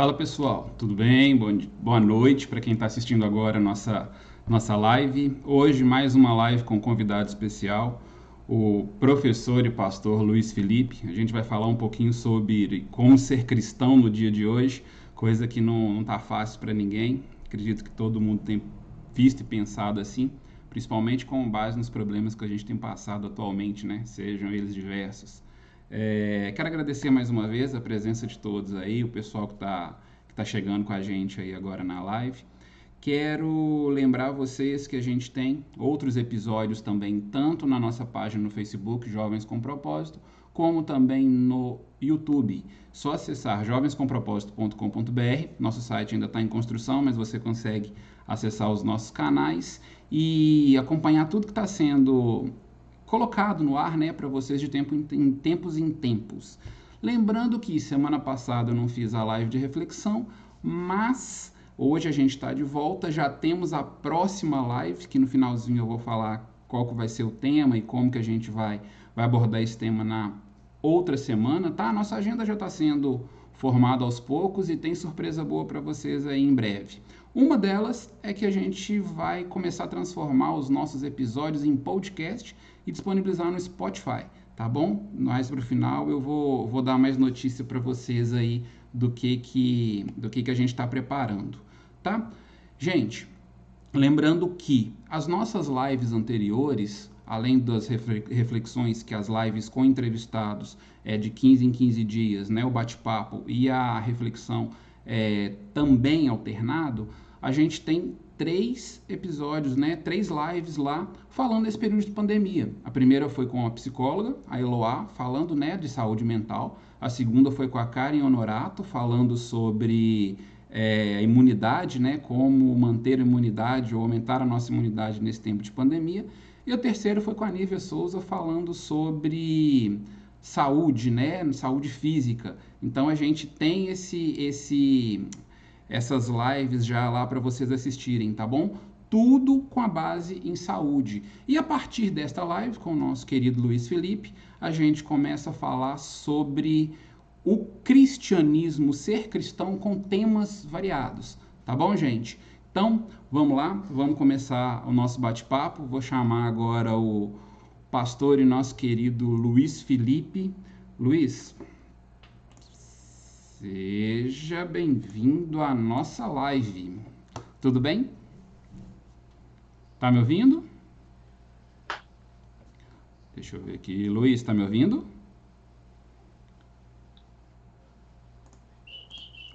Fala pessoal, tudo bem? Boa noite para quem está assistindo agora a nossa live. Hoje mais uma live com um convidado especial, o professor e pastor Luiz Felipe. A gente vai falar um pouquinho sobre como ser cristão no dia de hoje, coisa que não está fácil para ninguém. Acredito que todo mundo tem visto e pensado assim, principalmente com base nos problemas que a gente tem passado atualmente, né? Sejam eles diversos. Quero agradecer mais uma vez a presença de todos aí, o pessoal que tá chegando com a gente aí agora na live. Quero lembrar vocês que a gente tem outros episódios também, tanto na nossa página no Facebook, Jovens com Propósito, como também no YouTube. Só acessar jovenscompropósito.com.br. Nosso site ainda está em construção, mas você consegue acessar os nossos canais e acompanhar tudo que está sendo colocado no ar, né, para vocês de tempos em tempos. Lembrando que semana passada eu não fiz a live de reflexão, mas hoje a gente está de volta, já temos a próxima live, que no finalzinho eu vou falar qual que vai ser o tema e como que a gente vai abordar esse tema na outra semana, tá? A nossa agenda já está sendo formada aos poucos e tem surpresa boa para vocês aí em breve. Uma delas é que a gente vai começar a transformar os nossos episódios em podcast e disponibilizar no Spotify, tá bom? Mais para o final eu vou dar mais notícia para vocês aí do que a gente está preparando, tá? Gente, lembrando que as nossas lives anteriores, além das reflexões que as lives com entrevistados de 15 em 15 dias, né, o bate-papo e a reflexão também alternado, a gente tem 3 episódios, né, 3 lives lá falando desse período de pandemia. A primeira foi com a psicóloga, a Eloá, falando, né, de saúde mental. A segunda foi com a Karen Honorato, falando sobre a imunidade, né, como manter a imunidade ou aumentar a nossa imunidade nesse tempo de pandemia. E o terceiro foi com a Nívia Souza, falando sobre saúde, né, saúde física. Então a gente tem essas lives já lá para vocês assistirem, tá bom? Tudo com a base em saúde. E a partir desta live com o nosso querido Luiz Felipe, a gente começa a falar sobre o cristianismo, ser cristão com temas variados, tá bom, gente? Então, vamos lá, vamos começar o nosso bate-papo. Vou chamar agora o pastor e nosso querido Luiz Felipe. Luiz, seja bem-vindo à nossa live. Tudo bem? Tá me ouvindo? Deixa eu ver aqui. Luiz, tá me ouvindo?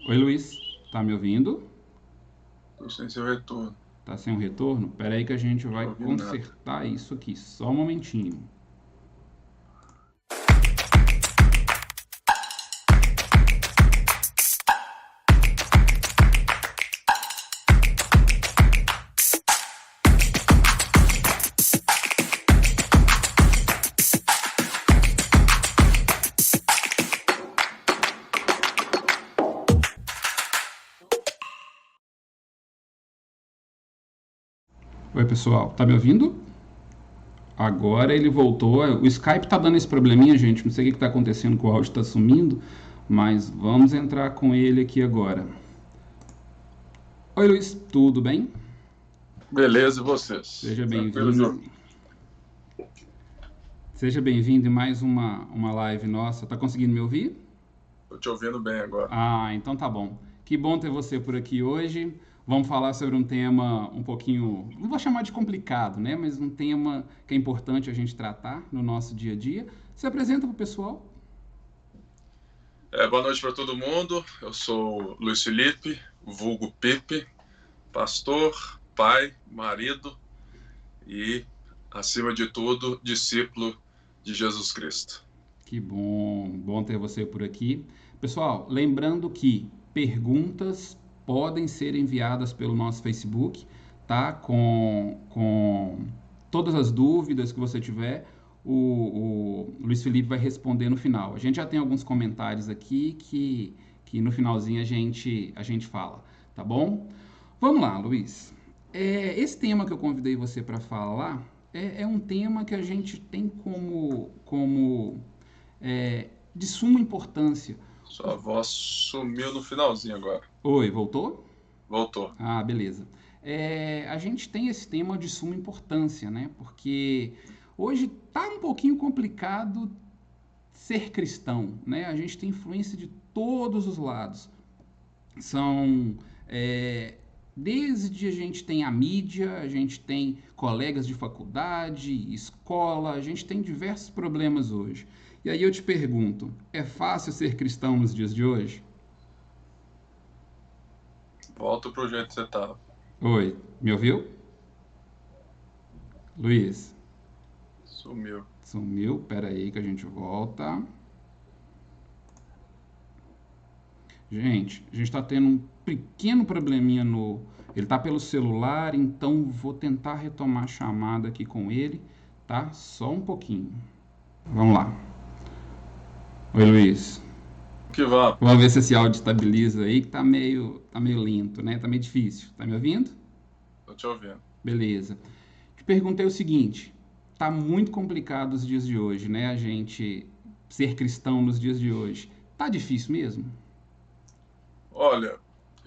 Oi, Luiz. Tá me ouvindo? Tô sem seu retorno. Tá sem um retorno? Espera aí que a gente vai Não ouvi nada. consertar isso aqui. Só um momentinho. Oi, pessoal. Tá me ouvindo? Agora ele voltou. O Skype tá dando esse probleminha, gente. Não sei o que tá acontecendo, que o áudio tá sumindo, mas vamos entrar com ele aqui agora. Oi, Luiz. Tudo bem? Beleza, e vocês? Seja Tranquilo, João? bem-vindo. Seja bem-vindo em mais uma live nossa. Tá conseguindo me ouvir? Tô te ouvindo bem agora. Ah, então tá bom. Que bom ter você por aqui hoje. Vamos falar sobre um tema um pouquinho, não vou chamar de complicado, né? Mas um tema que é importante a gente tratar no nosso dia a dia. Se apresenta para o pessoal. Boa noite para todo mundo. Eu sou Luiz Felipe, vulgo Pipe, pastor, pai, marido e, acima de tudo, discípulo de Jesus Cristo. Que bom ter você por aqui. Pessoal, lembrando que perguntas podem ser enviadas pelo nosso Facebook, tá? Com todas as dúvidas que você tiver, o Luiz Felipe vai responder no final. A gente já tem alguns comentários aqui que no finalzinho a gente fala, tá bom? Vamos lá, Luiz. Esse tema que eu convidei você para falar é um tema que a gente tem como de suma importância, Sua voz sumiu no finalzinho agora. Oi, voltou? Voltou. Ah, beleza. A gente tem esse tema de suma importância, né? Porque hoje tá um pouquinho complicado ser cristão, né? A gente tem influência de todos os lados. São é, Desde a gente tem a mídia, a gente tem colegas de faculdade, escola, a gente tem diversos problemas hoje. E aí eu te pergunto, é fácil ser cristão nos dias de hoje? Volta pro jeito que você tava. Oi, me ouviu? Luiz, Sumiu. sumiu? Pera aí que a gente volta. Gente, a gente está tendo um pequeno probleminha no. Ele está pelo celular, então vou tentar retomar a chamada aqui com ele, tá? Só um pouquinho. Vamos lá. Oi, Luiz. Que vá. Vamos ver se esse áudio estabiliza aí, que tá meio lento, né? Tá meio difícil. Tá me ouvindo? Tô te ouvindo. Beleza. Te perguntei o seguinte: tá muito complicado os dias de hoje, né? A gente ser cristão nos dias de hoje. Tá difícil mesmo? Olha,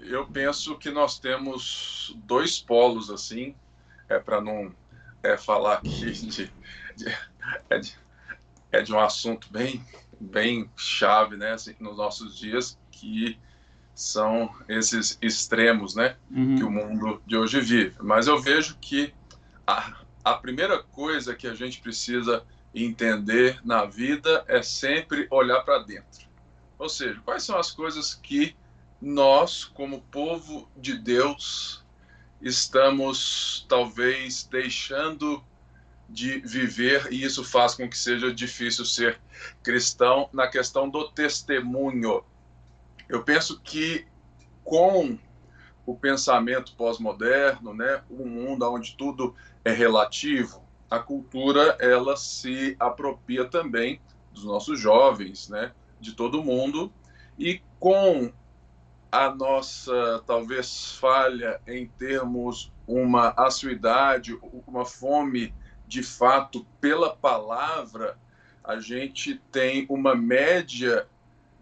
eu penso que nós temos dois polos assim, para não falar aqui de, é de, é de um assunto bem chave, né, assim, nos nossos dias, que são esses extremos, né, que o Uhum. mundo de hoje vive. Mas eu vejo que a primeira coisa que a gente precisa entender na vida é sempre olhar para dentro. Ou seja, quais são as coisas que nós, como povo de Deus, estamos talvez deixando de viver, e isso faz com que seja difícil ser cristão na questão do testemunho. Eu penso que com o pensamento pós-moderno, né, um mundo onde tudo é relativo, a cultura ela se apropria também dos nossos jovens, né, de todo mundo, e com a nossa talvez falha em termos uma assiduidade, uma fome de fato pela palavra, a gente tem uma média,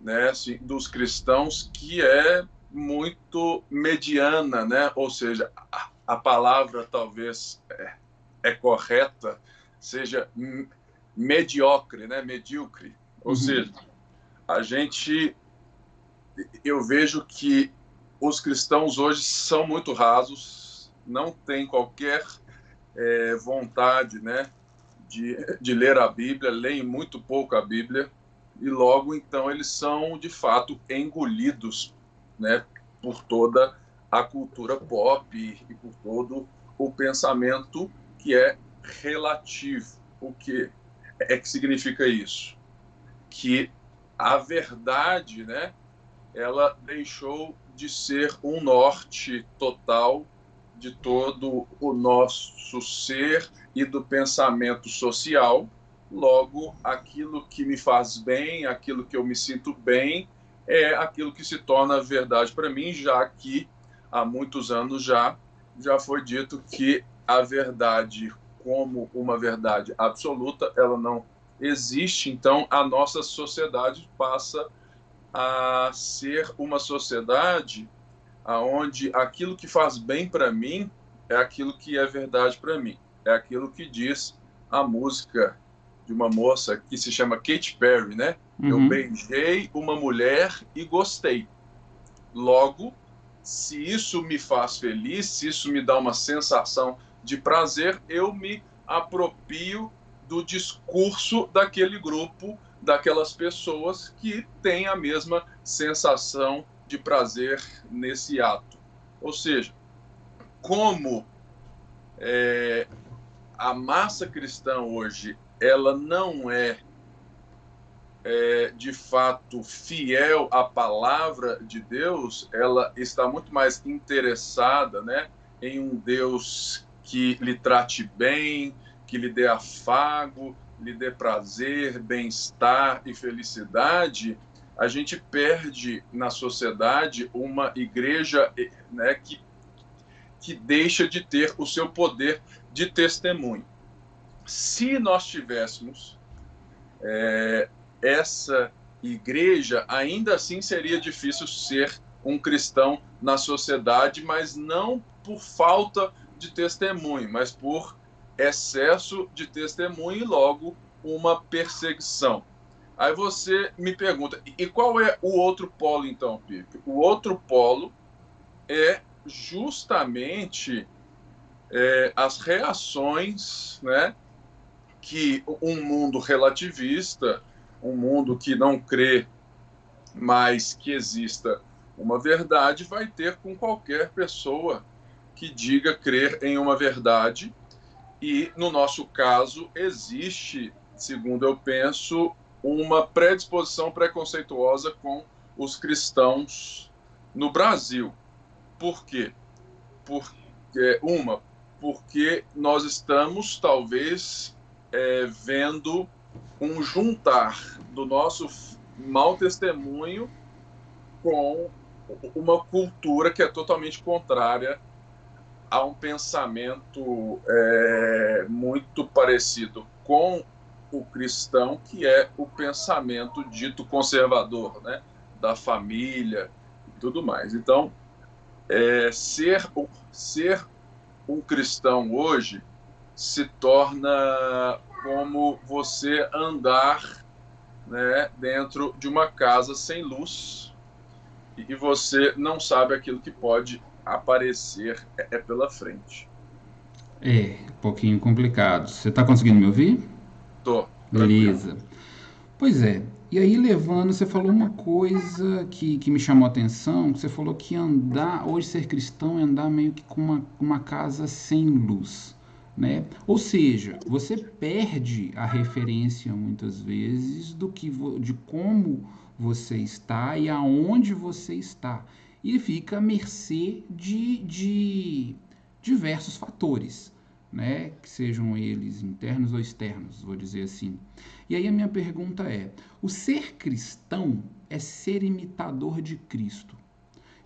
né, assim, dos cristãos que é muito mediana, né? Ou seja, a palavra talvez é correta, seja mediocre, né? Medíocre. Ou Uhum. seja, a gente, eu vejo que os cristãos hoje são muito rasos, não têm qualquer vontade, né, de ler a Bíblia, leem muito pouco a Bíblia, e logo então eles são de fato engolidos, né, por toda a cultura pop e por todo o pensamento que é relativo. O que é que significa isso? Que a verdade, né, ela deixou de ser um norte total de todo o nosso ser e do pensamento social. Logo, aquilo que me faz bem, aquilo que eu me sinto bem, é aquilo que se torna verdade para mim, já que há muitos anos já foi dito que a verdade, como uma verdade absoluta, ela não existe. Então, a nossa sociedade passa a ser uma sociedade aonde aquilo que faz bem para mim é aquilo que é verdade para mim. É aquilo que diz a música de uma moça que se chama Katy Perry, né? Eu Uhum. beijei uma mulher e gostei. Logo, se isso me faz feliz, se isso me dá uma sensação de prazer, eu me aproprio do discurso daquele grupo, daquelas pessoas que têm a mesma sensação de prazer nesse ato. Ou seja, como a massa cristã hoje ela não de fato fiel à palavra de Deus, ela está muito mais interessada, né, em um Deus que lhe trate bem, que lhe dê afago, lhe dê prazer, bem-estar e felicidade. A gente perde na sociedade uma igreja, né, que deixa de ter o seu poder de testemunho. Se nós tivéssemos essa igreja, ainda assim seria difícil ser um cristão na sociedade, mas não por falta de testemunho, mas por excesso de testemunho e logo uma perseguição. Aí você me pergunta, e qual é o outro polo então, Pipe? O outro polo é justamente as reações, né, que um mundo relativista, um mundo que não crê mais que exista uma verdade, vai ter com qualquer pessoa que diga crer em uma verdade. E, no nosso caso, existe, segundo eu penso, uma predisposição preconceituosa com os cristãos no Brasil. Por quê? Porque nós estamos, talvez, vendo um juntar do nosso mau testemunho com uma cultura que é totalmente contrária a um pensamento muito parecido com o cristão, que é o pensamento dito conservador, né, da família e tudo mais. Então, ser um cristão hoje se torna como você andar, né, dentro de uma casa sem luz e você não sabe aquilo que pode aparecer pela frente. Um pouquinho complicado. Você está conseguindo me ouvir? Tô, tranquilo. Beleza. Pois é. E aí, levando, você falou uma coisa que me chamou a atenção. Você falou que andar, hoje ser cristão é andar meio que com uma casa sem luz, né? Ou seja, você perde a referência muitas vezes de como você está e aonde você está. E fica à mercê de diversos fatores, né? Que sejam eles internos ou externos, vou dizer assim. E aí a minha pergunta é: o ser cristão é ser imitador de Cristo?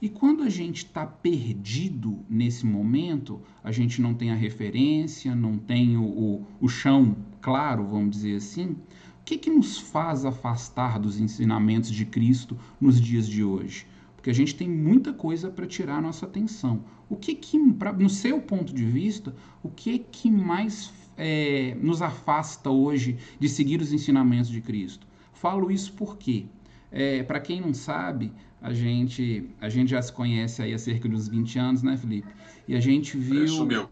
E quando a gente está perdido nesse momento, a gente não tem a referência, não tem o chão claro, vamos dizer assim, o que nos faz afastar dos ensinamentos de Cristo nos dias de hoje? Porque a gente tem muita coisa para tirar a nossa atenção. No seu ponto de vista, o que mais nos afasta hoje de seguir os ensinamentos de Cristo? Falo isso porque, para quem não sabe, a gente já se conhece aí há cerca de uns 20 anos, né, Felipe? E a gente viu... Sumiu.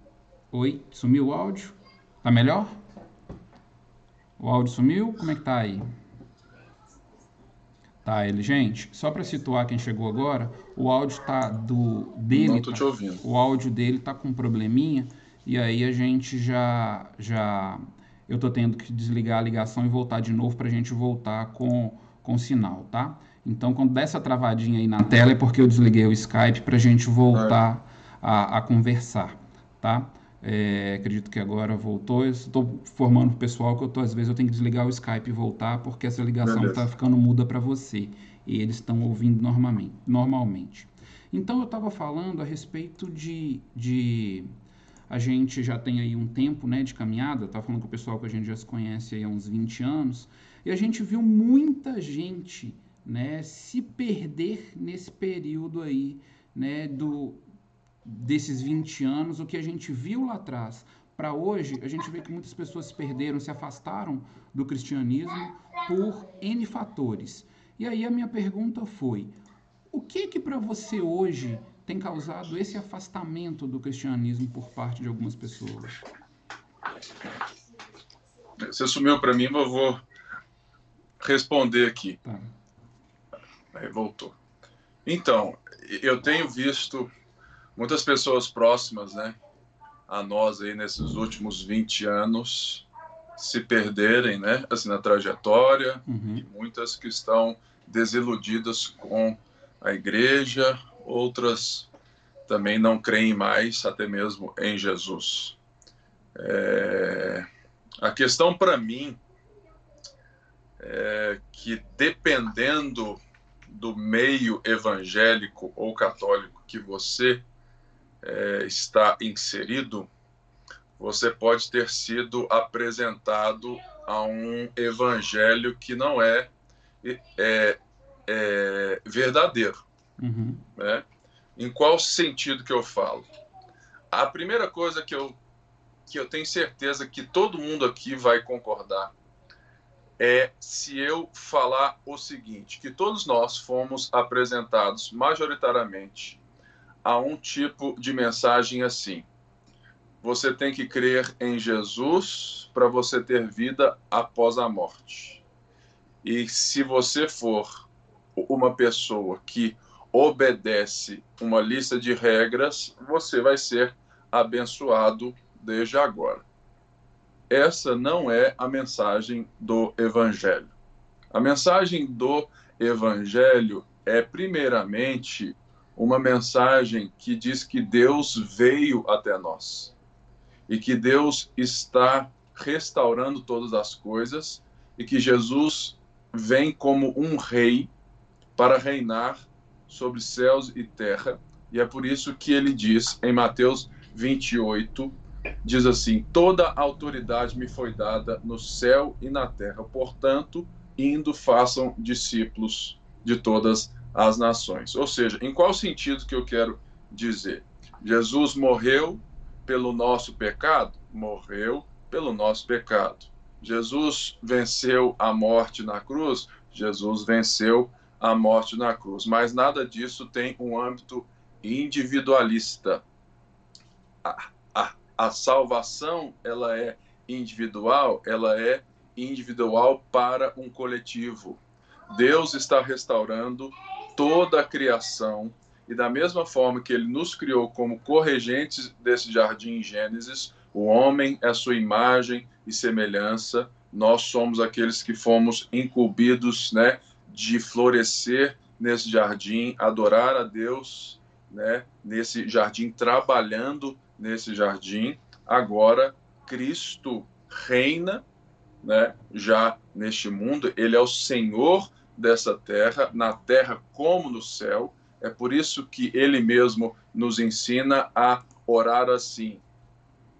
Oi? Sumiu o áudio? Tá melhor? O áudio sumiu? Como é que tá aí? Tá, gente, só para situar quem chegou agora, o áudio dele, Não tô te ouvindo. o áudio dele tá com um probleminha, e aí a gente eu tô tendo que desligar a ligação e voltar de novo pra gente voltar com sinal, tá? Então, quando der essa travadinha aí na tela é porque eu desliguei o Skype pra gente voltar a conversar, tá? Acredito que agora voltou. Eu estou formando o pessoal que às vezes eu tenho que desligar o Skype e voltar porque essa ligação está ficando muda para você e eles estão ouvindo normalmente. Então eu estava falando a respeito de a gente já tem aí um tempo, né, de caminhada. Estava falando com o pessoal que a gente já se conhece aí há uns 20 anos e a gente viu muita gente, né, se perder nesse período aí, né, desses 20 anos, o que a gente viu lá atrás para hoje, a gente vê que muitas pessoas se perderam, se afastaram do cristianismo por N fatores. E aí a minha pergunta foi: o que para você hoje tem causado esse afastamento do cristianismo por parte de algumas pessoas? Você sumiu para mim, mas eu vou responder aqui. Tá. Aí voltou. Então, eu tenho visto muitas pessoas próximas, né, a nós aí nesses últimos 20 anos se perderem, né, assim, na trajetória, e muitas que estão desiludidas com a igreja, outras também não creem mais, até mesmo em Jesus. A questão para mim é que, dependendo do meio evangélico ou católico que você está inserido, você pode ter sido apresentado a um evangelho que não é verdadeiro. Uhum. Né? Em qual sentido que eu falo? A primeira coisa que eu tenho certeza que todo mundo aqui vai concordar é se eu falar o seguinte, que todos nós fomos apresentados majoritariamente a um tipo de mensagem assim: você tem que crer em Jesus para você ter vida após a morte. E se você for uma pessoa que obedece uma lista de regras, você vai ser abençoado desde agora. Essa não é a mensagem do Evangelho. A mensagem do Evangelho é, primeiramente, uma mensagem que diz que Deus veio até nós e que Deus está restaurando todas as coisas e que Jesus vem como um rei para reinar sobre céus e terra. E é por isso que ele diz em Mateus 28, diz assim: toda autoridade me foi dada no céu e na terra. Portanto, indo, façam discípulos de todas as nações. Ou seja, em qual sentido que eu quero dizer? Jesus morreu pelo nosso pecado? Morreu pelo nosso pecado. Jesus venceu a morte na cruz? Jesus venceu a morte na cruz. Mas nada disso tem um âmbito individualista. A salvação, ela é individual para um coletivo. Deus está restaurando toda a criação e da mesma forma que ele nos criou como corregentes desse jardim em Gênesis, o homem é a sua imagem e semelhança, nós somos aqueles que fomos incumbidos, né, de florescer nesse jardim, adorar a Deus, né, nesse jardim, trabalhando nesse jardim. Agora, Cristo reina, né, já neste mundo, ele é o Senhor dessa terra, na terra como no céu. É por isso que ele mesmo nos ensina a orar assim: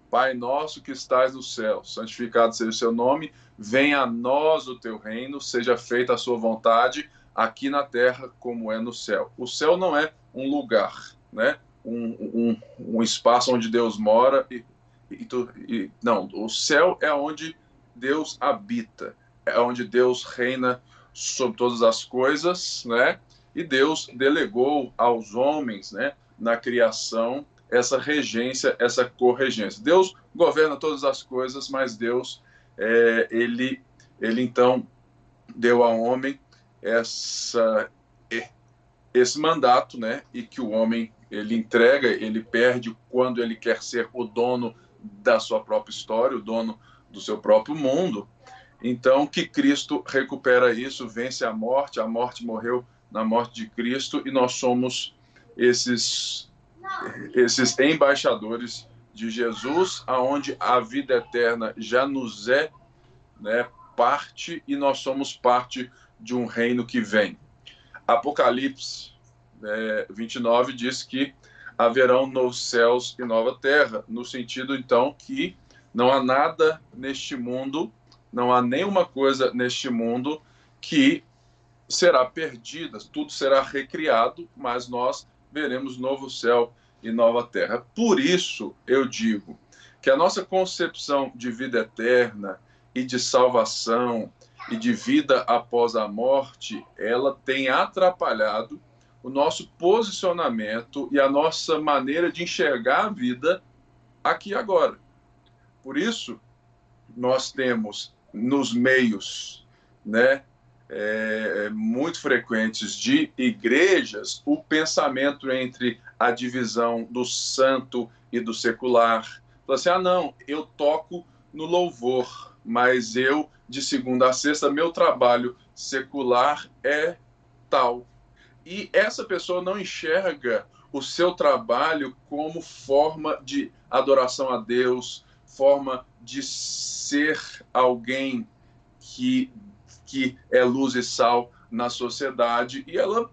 Pai nosso que estás no céu, santificado seja o seu nome, venha a nós o teu reino, seja feita a sua vontade, aqui na terra como é no céu. O céu não é um lugar, né? Um espaço onde Deus mora. Não, o céu é onde Deus habita, é onde Deus reina sobre todas as coisas, né? E Deus delegou aos homens, né, na criação, essa regência, essa corregência. Deus governa todas as coisas, mas Deus, ele então deu ao homem esse mandato, né? E que o homem, ele entrega, ele perde quando ele quer ser o dono da sua própria história, o dono do seu próprio mundo. Então, que Cristo recupera isso, vence a morte morreu na morte de Cristo, e nós somos esses embaixadores de Jesus, aonde a vida eterna já nos é, né, parte, e nós somos parte de um reino que vem. Apocalipse 29 diz que haverão novos céus e nova terra, no sentido, então, que não há nada neste mundo, não há nenhuma coisa neste mundo que será perdida, tudo será recriado, mas nós veremos novo céu e nova terra. Por isso, eu digo que a nossa concepção de vida eterna e de salvação e de vida após a morte, ela tem atrapalhado o nosso posicionamento e a nossa maneira de enxergar a vida aqui e agora. Por isso, nós temos nos meios, né, muito frequentes de igrejas, o pensamento entre a divisão do santo e do secular. Então, assim, não, eu toco no louvor, mas eu, de segunda a sexta, meu trabalho secular é tal. E essa pessoa não enxerga o seu trabalho como forma de adoração a Deus, forma de ser alguém que é luz e sal na sociedade, e ela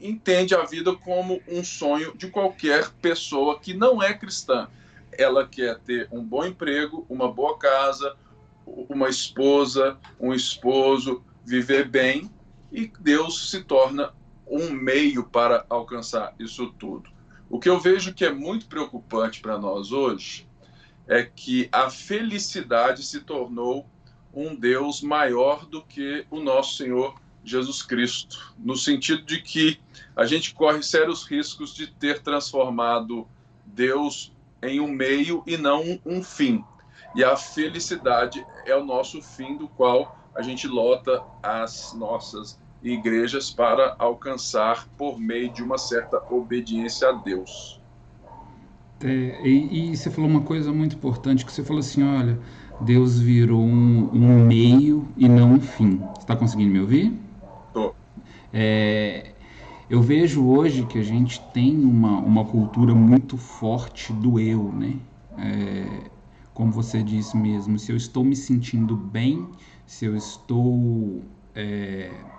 entende a vida como um sonho de qualquer pessoa que não é cristã. Ela quer ter um bom emprego, uma boa casa, uma esposa, um esposo, viver bem, e Deus se torna um meio para alcançar isso tudo. O que eu vejo que é muito preocupante para nós hoje é que a felicidade se tornou um Deus maior do que o nosso Senhor Jesus Cristo, no sentido de que a gente corre sérios riscos de ter transformado Deus em um meio e não um fim. E a felicidade é o nosso fim, do qual a gente lota as nossas igrejas para alcançar por meio de uma certa obediência a Deus. E você falou uma coisa muito importante, que você falou assim, olha, Deus virou um meio e não um fim. Você está conseguindo me ouvir? Tô. Eu vejo hoje que a gente tem uma cultura muito forte do eu, né? Como você disse mesmo, se eu estou me sentindo bem, se eu estou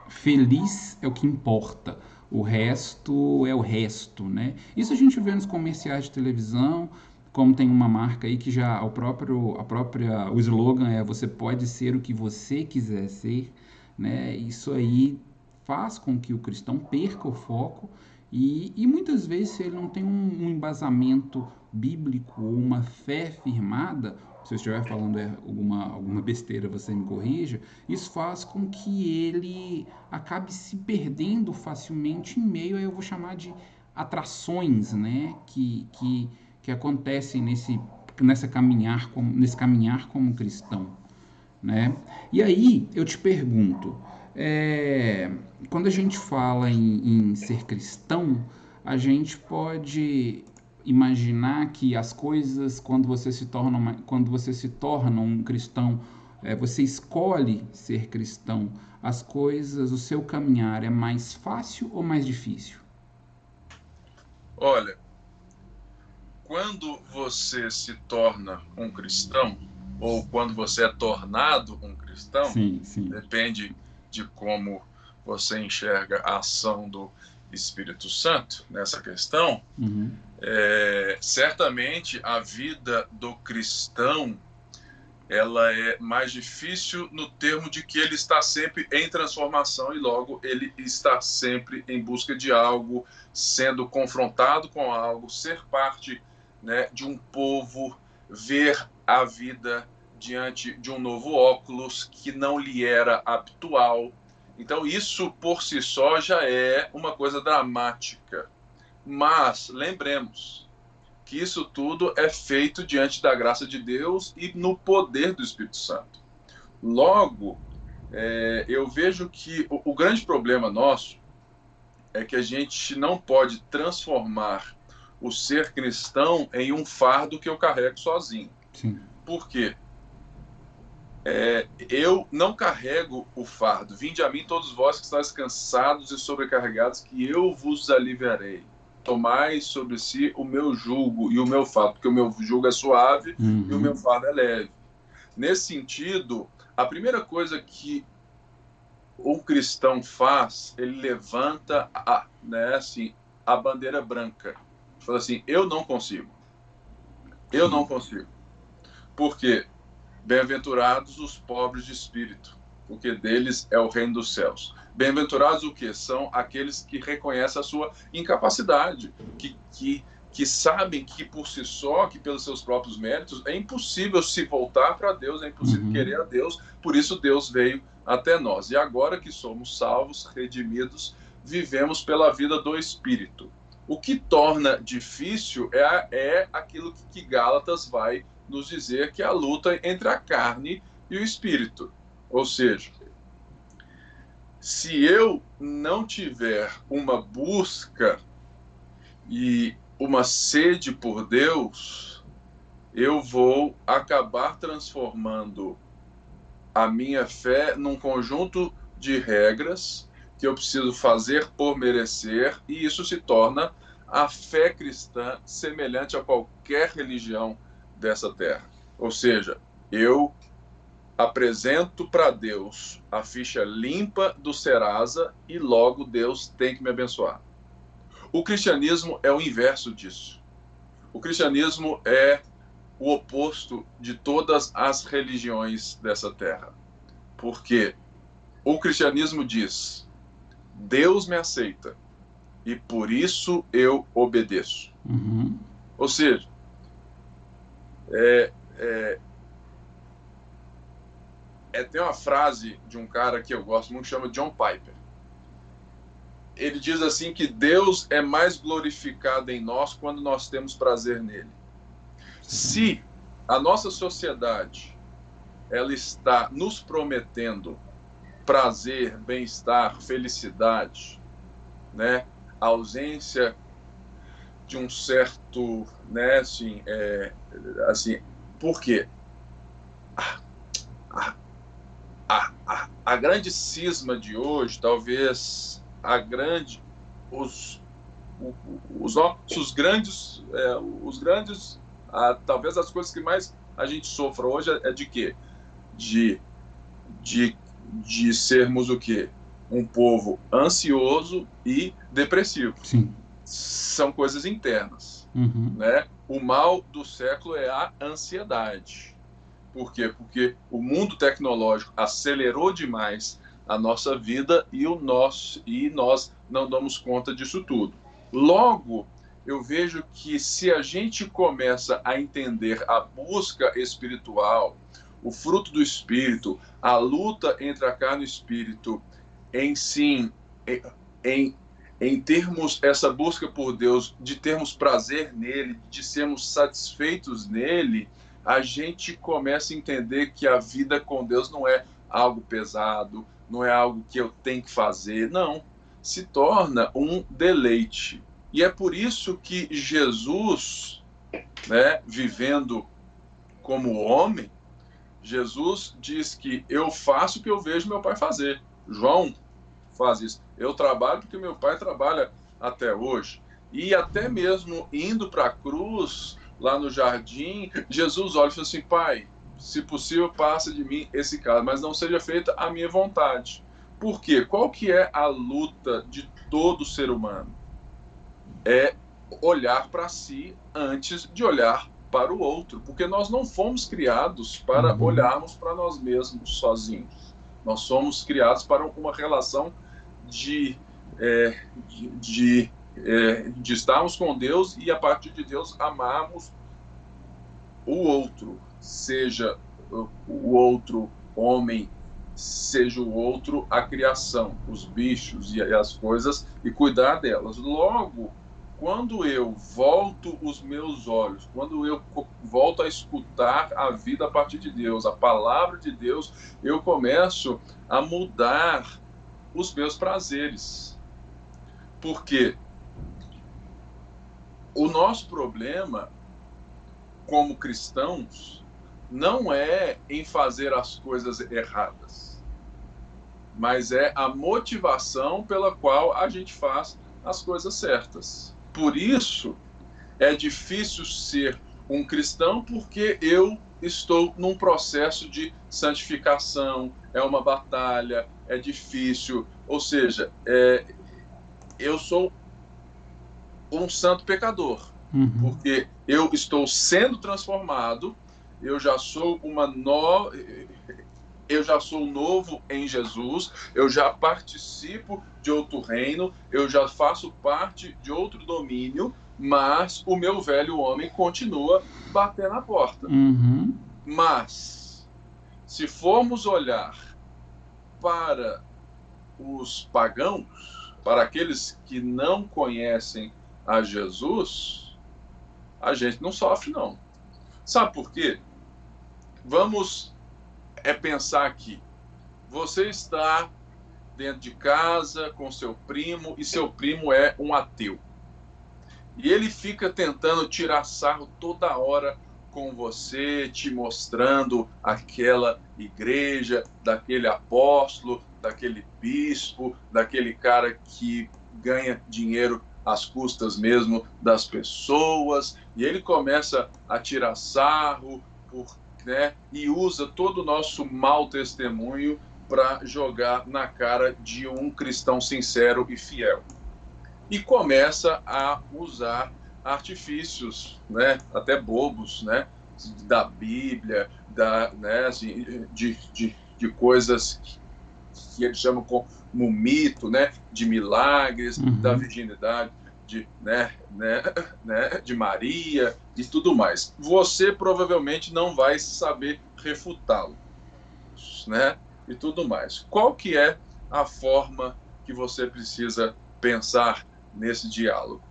feliz, é o que importa. O resto é o resto, né? Isso a gente vê nos comerciais de televisão, como tem uma marca aí que já o slogan é você pode ser o que você quiser ser, né? Isso aí faz com que o cristão perca o foco e muitas vezes, se ele não tem um embasamento bíblico ou uma fé firmada, se eu estiver falando alguma besteira, você me corrija, isso faz com que ele acabe se perdendo facilmente em meio a, eu vou chamar de atrações, né, que acontecem nesse caminhar como cristão, né? E aí eu te pergunto, quando a gente fala em ser cristão, a gente pode imaginar que as coisas, quando você se torna um cristão, você escolhe ser cristão, as coisas, o seu caminhar é mais fácil ou mais difícil? Olha, quando você se torna um cristão, ou quando você é tornado um cristão, Sim, sim. depende de como você enxerga a ação do Espírito Santo nessa questão. Uhum. Certamente a vida do cristão ela é mais difícil no termo de que ele está sempre em transformação e logo ele está sempre em busca de algo, sendo confrontado com algo, ser parte, né, de um povo, ver a vida diante de um novo óculos que não lhe era habitual. Então isso por si só já é uma coisa dramática. Mas lembremos que isso tudo é feito diante da graça de Deus e no poder do Espírito Santo. Logo, eu vejo que o grande problema nosso é que a gente não pode transformar o ser cristão em um fardo que eu carrego sozinho. Sim. Por quê? Eu não carrego o fardo. Vinde a mim todos vós que estáis cansados e sobrecarregados, que eu vos aliviarei. Tomai sobre si o meu jugo e o meu fardo, porque o meu jugo é suave e o meu fardo é leve. Nesse sentido, a primeira coisa que um cristão faz, ele levanta a bandeira branca. Fala assim, eu não consigo. Eu não consigo. Por quê? Bem-aventurados os pobres de espírito, porque deles é o reino dos céus. Bem-aventurados o quê? São aqueles que reconhecem a sua incapacidade, que sabem que por si só, que pelos seus próprios méritos, é impossível se voltar para Deus, é impossível querer a Deus, por isso Deus veio até nós. E agora que somos salvos, redimidos, vivemos pela vida do Espírito. O que torna difícil é aquilo que Gálatas vai nos dizer, que é a luta entre a carne e o espírito. Ou seja, se eu não tiver uma busca e uma sede por Deus, eu vou acabar transformando a minha fé num conjunto de regras que eu preciso fazer por merecer, e isso se torna a fé cristã semelhante a qualquer religião dessa terra. Ou seja, eu apresento para Deus a ficha limpa do Serasa e logo Deus tem que me abençoar. O cristianismo é o inverso disso. O cristianismo é o oposto de todas as religiões dessa terra. Porque o cristianismo diz, Deus me aceita e por isso eu obedeço. Ou seja, tem uma frase de um cara que eu gosto muito, chama John Piper. Ele diz assim que Deus é mais glorificado em nós quando nós temos prazer nele. Se a nossa sociedade ela está nos prometendo prazer, bem-estar, felicidade, né, a ausência de um certo, né, assim, por quê? A grande cisma de hoje, talvez os grandes, talvez as coisas que mais a gente sofra hoje é de quê? De sermos o quê? Um povo ansioso e depressivo. Sim. São coisas internas, né? O mal do século é a ansiedade. Por quê? Porque o mundo tecnológico acelerou demais a nossa vida e nós não damos conta disso tudo. Logo, eu vejo que se a gente começa a entender a busca espiritual, o fruto do Espírito, a luta entre a carne e o Espírito, em termos essa busca por Deus, de termos prazer nele, de sermos satisfeitos nele, a gente começa a entender que a vida com Deus não é algo pesado, não é algo que eu tenho que fazer, não. Se torna um deleite. E é por isso que Jesus, né, vivendo como homem, Jesus diz que eu faço o que eu vejo meu pai fazer. João faz isso. Eu trabalho porque meu pai trabalha até hoje. E até mesmo indo para a cruz, lá no jardim, Jesus olha e fala assim: Pai, se possível, passa de mim esse caso, mas não seja feita a minha vontade. Por quê? Qual que é a luta de todo ser humano? É olhar para si antes de olhar para o outro, porque nós não fomos criados para olharmos para nós mesmos sozinhos. Nós somos criados para uma relação de estarmos com Deus e, a partir de Deus, amarmos o outro, seja o outro homem, seja o outro a criação, os bichos e as coisas, e cuidar delas. Logo, quando eu volto os meus olhos, quando eu volto a escutar a vida a partir de Deus, a palavra de Deus, eu começo a mudar os meus prazeres. Porque o nosso problema, como cristãos, não é em fazer as coisas erradas, mas é a motivação pela qual a gente faz as coisas certas. Por isso, é difícil ser um cristão, porque eu estou num processo de santificação, é uma batalha, é difícil, ou seja, eu sou um santo pecador, porque eu estou sendo transformado, eu já sou eu já sou novo em Jesus, eu já participo de outro reino, eu já faço parte de outro domínio, mas o meu velho homem continua batendo na porta. Mas, se formos olhar para os pagãos, para aqueles que não conhecem a Jesus, a gente não sofre, não. Sabe por quê? Vamos pensar aqui. Você está dentro de casa com seu primo e seu primo é um ateu. E ele fica tentando tirar sarro toda hora com você, te mostrando aquela igreja, daquele apóstolo, daquele bispo, daquele cara que ganha dinheiro às custas mesmo das pessoas, e ele começa a tirar sarro, né, e usa todo o nosso mau testemunho para jogar na cara de um cristão sincero e fiel. E começa a usar artifícios, né, até bobos, né, da Bíblia, né, assim, de coisas que eles chamam como mito, né, de milagres, da virgindade de Maria e tudo mais. Você provavelmente não vai saber refutá-lo, né, e tudo mais. Qual que é a forma que você precisa pensar nesse diálogo?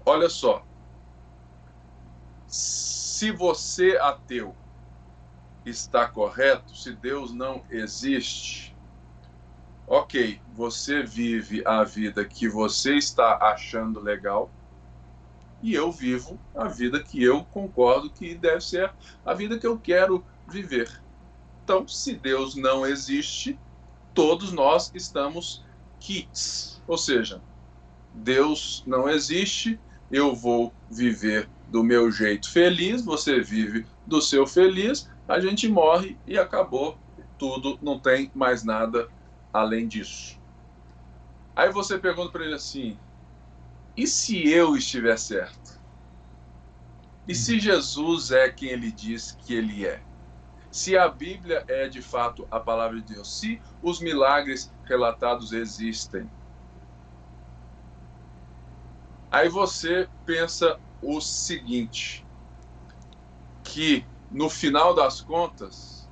Olha só, se você, ateu, está correto, se Deus não existe, ok, você vive a vida que você está achando legal e eu vivo a vida que eu concordo que deve ser a vida que eu quero viver. Então, se Deus não existe, todos nós estamos quites, ou seja, Deus não existe, eu vou viver do meu jeito feliz, você vive do seu feliz, a gente morre e acabou tudo, não tem mais nada além disso. Aí você pergunta para ele assim, e se eu estiver certo? E se Jesus é quem ele diz que ele é? Se a Bíblia é de fato a palavra de Deus, se os milagres relatados existem, aí você pensa o seguinte, que no final das contas,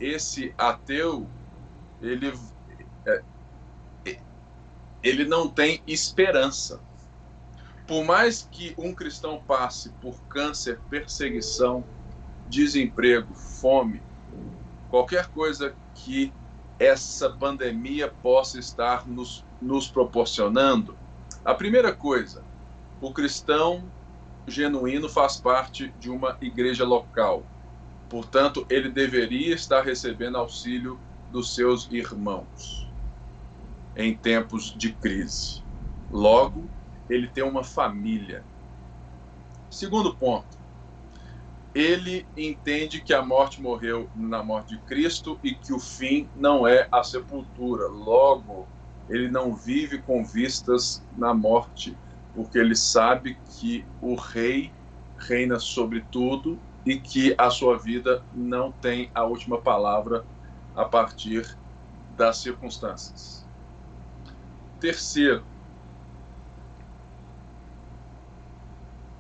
esse ateu, ele não tem esperança. Por mais que um cristão passe por câncer, perseguição, desemprego, fome, qualquer coisa que essa pandemia possa estar nos proporcionando, a primeira coisa, o cristão genuíno faz parte de uma igreja local. Portanto, ele deveria estar recebendo auxílio dos seus irmãos em tempos de crise. Logo, ele tem uma família. Segundo ponto, ele entende que a morte morreu na morte de Cristo e que o fim não é a sepultura. Logo, ele não vive com vistas na morte, porque ele sabe que o rei reina sobre tudo e que a sua vida não tem a última palavra a partir das circunstâncias. Terceiro,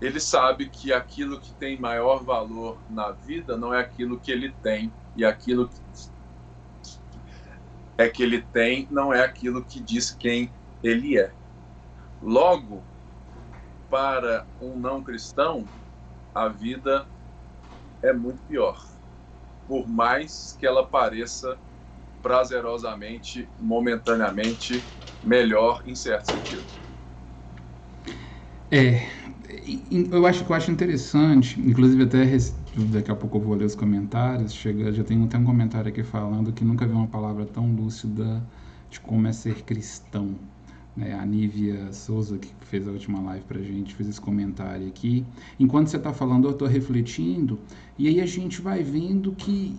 ele sabe que aquilo que tem maior valor na vida não é aquilo que ele tem, e aquilo que ele tem não é aquilo que diz quem ele é. Logo, para um não cristão, a vida é muito pior, por mais que ela pareça prazerosamente, momentaneamente, melhor em certo sentido. Eu acho interessante, inclusive até daqui a pouco eu vou ler os comentários, já tem até um comentário aqui falando que nunca vi uma palavra tão lúcida de como é ser cristão. A Nívia Souza, que fez a última live pra gente, fez esse comentário aqui. Enquanto você está falando, eu estou refletindo, e aí a gente vai vendo que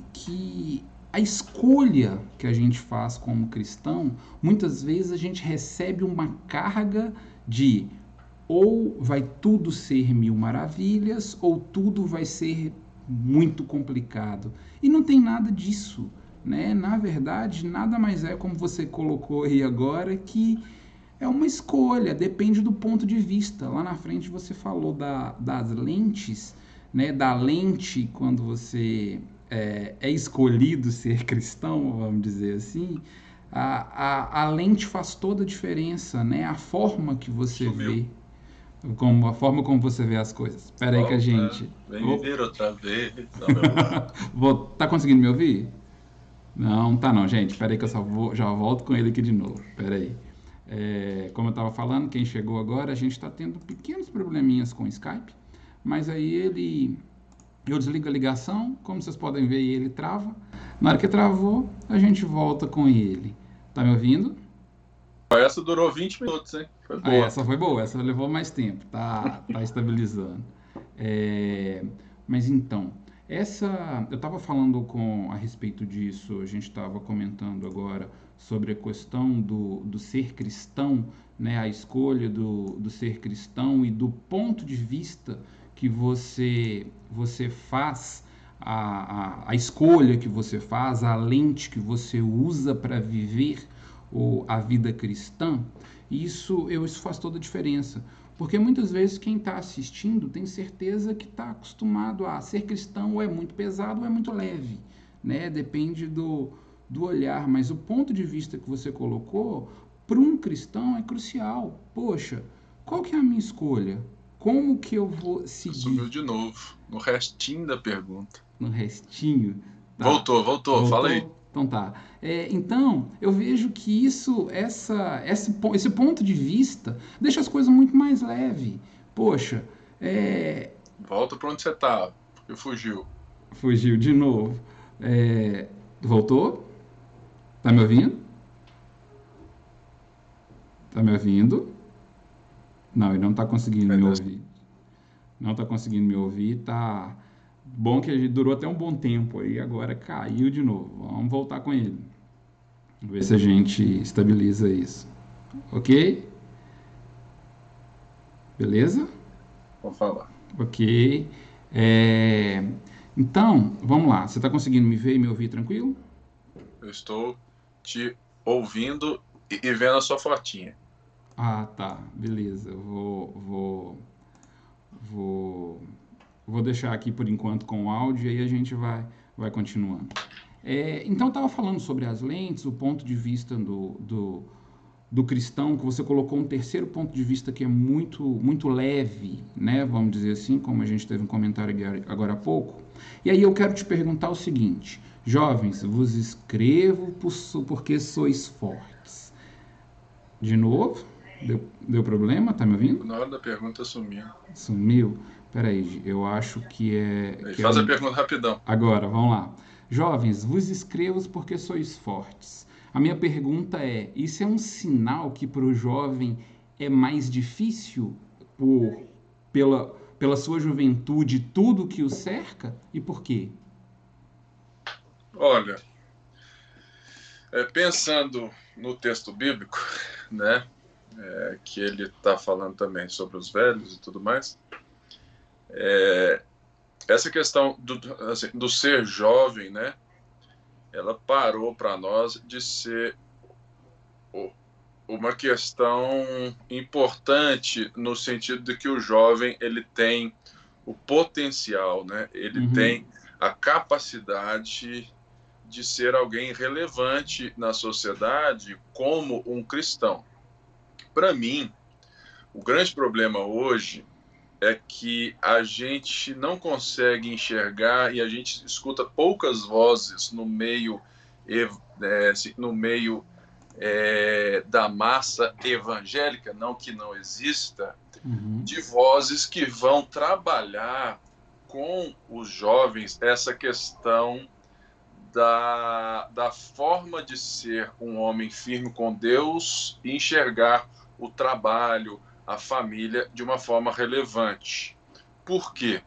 a escolha que a gente faz como cristão, muitas vezes a gente recebe uma carga de ou vai tudo ser mil maravilhas, ou tudo vai ser muito complicado. E não tem nada disso, né? Na verdade, nada mais é, como você colocou aí agora, que é uma escolha, depende do ponto de vista. Lá na frente você falou das lentes, né? Da lente, quando você é escolhido ser cristão, vamos dizer assim, a lente faz toda a diferença, né? A forma que você vê. A forma como você vê as coisas. Espera aí que a gente... Vem me ver outra vez. Tá conseguindo me ouvir? Não, tá não, gente. Espera aí que eu já volto com ele aqui de novo. Espera aí. Como eu estava falando, quem chegou agora, a gente está tendo pequenos probleminhas com o Skype, mas aí eu desligo a ligação, como vocês podem ver, ele trava. Na hora que travou, a gente volta com ele. Tá me ouvindo? Essa durou 20 minutos, hein? Foi boa. Essa foi boa, essa levou mais tempo, tá estabilizando. Mas então, eu estava falando a respeito disso, a gente estava comentando agora sobre a questão do ser cristão, né, a escolha do ser cristão e do ponto de vista que você faz a escolha que você faz, a lente que você usa para viver a vida cristã, isso faz toda a diferença. Porque muitas vezes quem está assistindo tem certeza que está acostumado a ser cristão, ou é muito pesado ou é muito leve, né? Depende do olhar, mas o ponto de vista que você colocou, para um cristão é crucial. Poxa, qual que é a minha escolha? Como que eu vou seguir? Sumiu de novo, no restinho da pergunta. No restinho? Tá. Voltou, fala aí. Então tá. Então, eu vejo que esse ponto de vista deixa as coisas muito mais leves. Poxa, Volta para onde você estava, porque fugiu. Fugiu de novo. Voltou? Tá me ouvindo? Tá me ouvindo? Não, ele não tá conseguindo me ouvir. Não tá conseguindo me ouvir, tá... Bom que ele durou até um bom tempo aí, agora caiu de novo. Vamos voltar com ele. Vamos ver se a gente estabiliza isso. Ok? Beleza? Vou falar. Ok. Então, vamos lá. Você está conseguindo me ver e me ouvir tranquilo? Eu estou te ouvindo e vendo a sua fotinha. Ah, tá. Beleza. Eu vou deixar aqui por enquanto com o áudio e aí a gente vai continuando. Então, eu estava falando sobre as lentes, o ponto de vista do cristão, que você colocou um terceiro ponto de vista que é muito, muito leve, né? Vamos dizer assim, como a gente teve um comentário agora há pouco. E aí eu quero te perguntar o seguinte: jovens, vos escrevo porque sois fortes. De novo? Deu problema? Tá me ouvindo? Na hora da pergunta sumiu. Sumiu? Peraí, eu acho que Faz a pergunta rapidão. Agora, vamos lá. Jovens, vos escrevo porque sois fortes. A minha pergunta isso é um sinal que para o jovem é mais difícil pela sua juventude, tudo que o cerca? E por quê? Olha, pensando no texto bíblico, né, que ele está falando também sobre os velhos e tudo mais, essa questão do ser jovem, né, ela parou para nós de ser uma questão importante no sentido de que o jovem ele tem o potencial, né, ele tem a capacidade de ser alguém relevante na sociedade como um cristão. Para mim, o grande problema hoje é que a gente não consegue enxergar e a gente escuta poucas vozes no meio da massa evangélica, não que não exista, de vozes que vão trabalhar com os jovens essa questão da forma de ser um homem firme com Deus e enxergar o trabalho, a família de uma forma relevante. Por quê?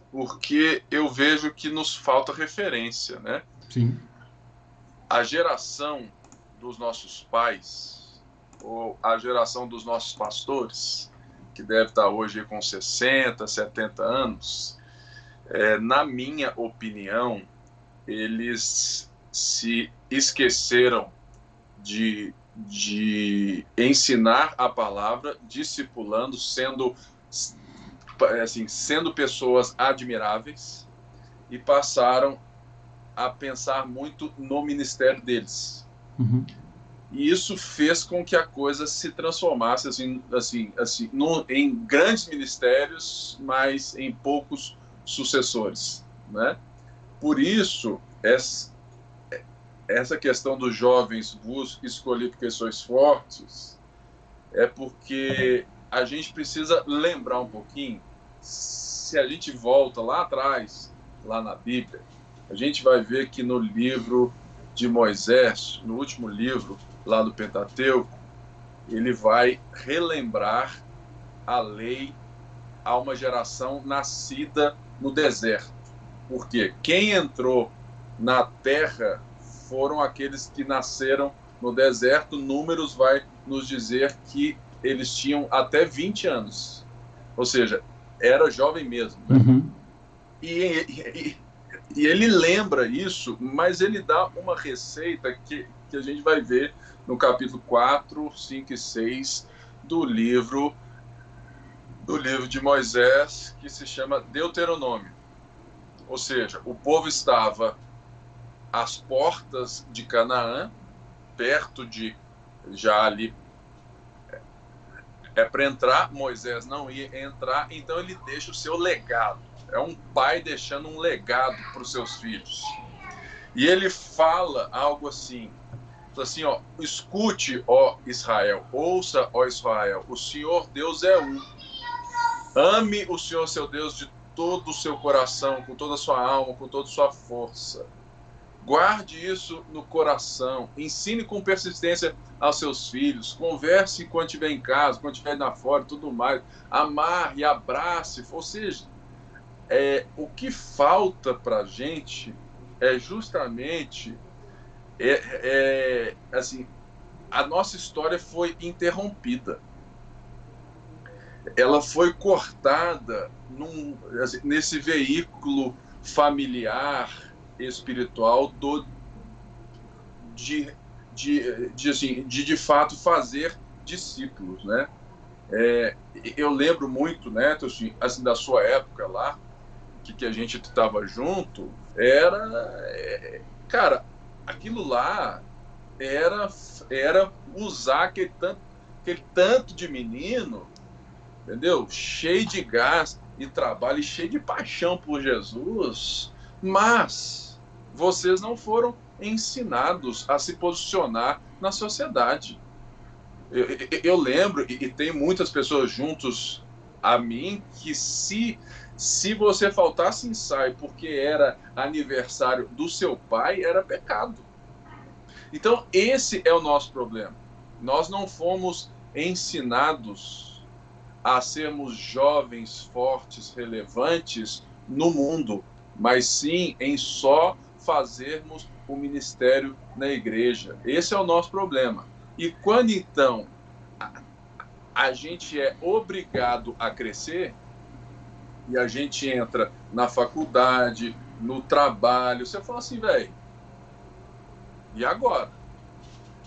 Porque eu vejo que nos falta referência, né? Sim. A geração dos nossos pais, ou a geração dos nossos pastores, que deve estar hoje com 60, 70 anos, na minha opinião, eles se esqueceram de ensinar a palavra, discipulando, sendo pessoas admiráveis, e passaram a pensar muito no ministério deles. E isso fez com que a coisa se transformasse em grandes ministérios, mas em poucos sucessores, né? Por isso, essa questão dos jovens vos escolhi porque sois fortes, é porque a gente precisa lembrar um pouquinho. Se a gente volta lá atrás, lá na Bíblia, a gente vai ver que no livro de Moisés, no último livro lá do Pentateuco, ele vai relembrar a lei a uma geração nascida no deserto. Porque quem entrou na terra foram aqueles que nasceram no deserto. Números vai nos dizer que eles tinham até 20 anos. Ou seja, era jovem mesmo. Né? E ele lembra isso, mas ele dá uma receita que a gente vai ver no capítulo 4, 5 e 6 do livro de Moisés, que se chama Deuteronômio. Ou seja, o povo estava às portas de Canaã, perto de, já ali, para entrar, Moisés não ia entrar, então ele deixa o seu legado. É um pai deixando um legado para os seus filhos. E ele fala algo assim, ó, escute, ó Israel, ouça, ó Israel, o Senhor Deus é um. Ame o Senhor seu Deus de todo o seu coração, com toda a sua alma, com toda a sua força. Guarde isso no coração, ensine com persistência aos seus filhos, converse quando estiver em casa, quando estiver na fora e tudo mais, amarre, abrace, ou seja, o que falta para a gente é justamente assim, a nossa história foi interrompida. Ela foi cortada nesse veículo familiar, espiritual, de fato fazer discípulos, né? Eu lembro muito, né, assim, da sua época lá, que a gente estava junto, cara, aquilo lá era usar aquele tanto de menino, entendeu? Cheio de gás e trabalho e cheio de paixão por Jesus, mas vocês não foram ensinados a se posicionar na sociedade. Eu lembro, e tem muitas pessoas juntos a mim, que se você faltasse ensaio porque era aniversário do seu pai, era pecado. Então, esse é o nosso problema. Nós não fomos ensinados a sermos jovens, fortes, relevantes no mundo, mas sim em só fazermos o ministério na igreja. Esse é o nosso problema. E quando, então, a gente é obrigado a crescer, e a gente entra na faculdade, no trabalho, você fala assim, velho, e agora?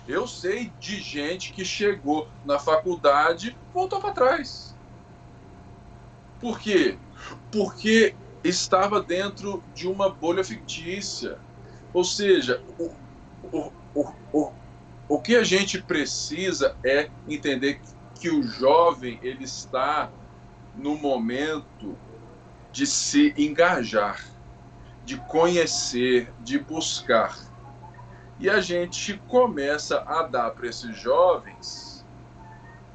Eu sei de gente que chegou na faculdade e voltou para trás. Por quê? Porque estava dentro de uma bolha fictícia. Ou seja, o que a gente precisa é entender que o jovem ele está no momento de se engajar, de conhecer, de buscar. E a gente começa a dar para esses jovens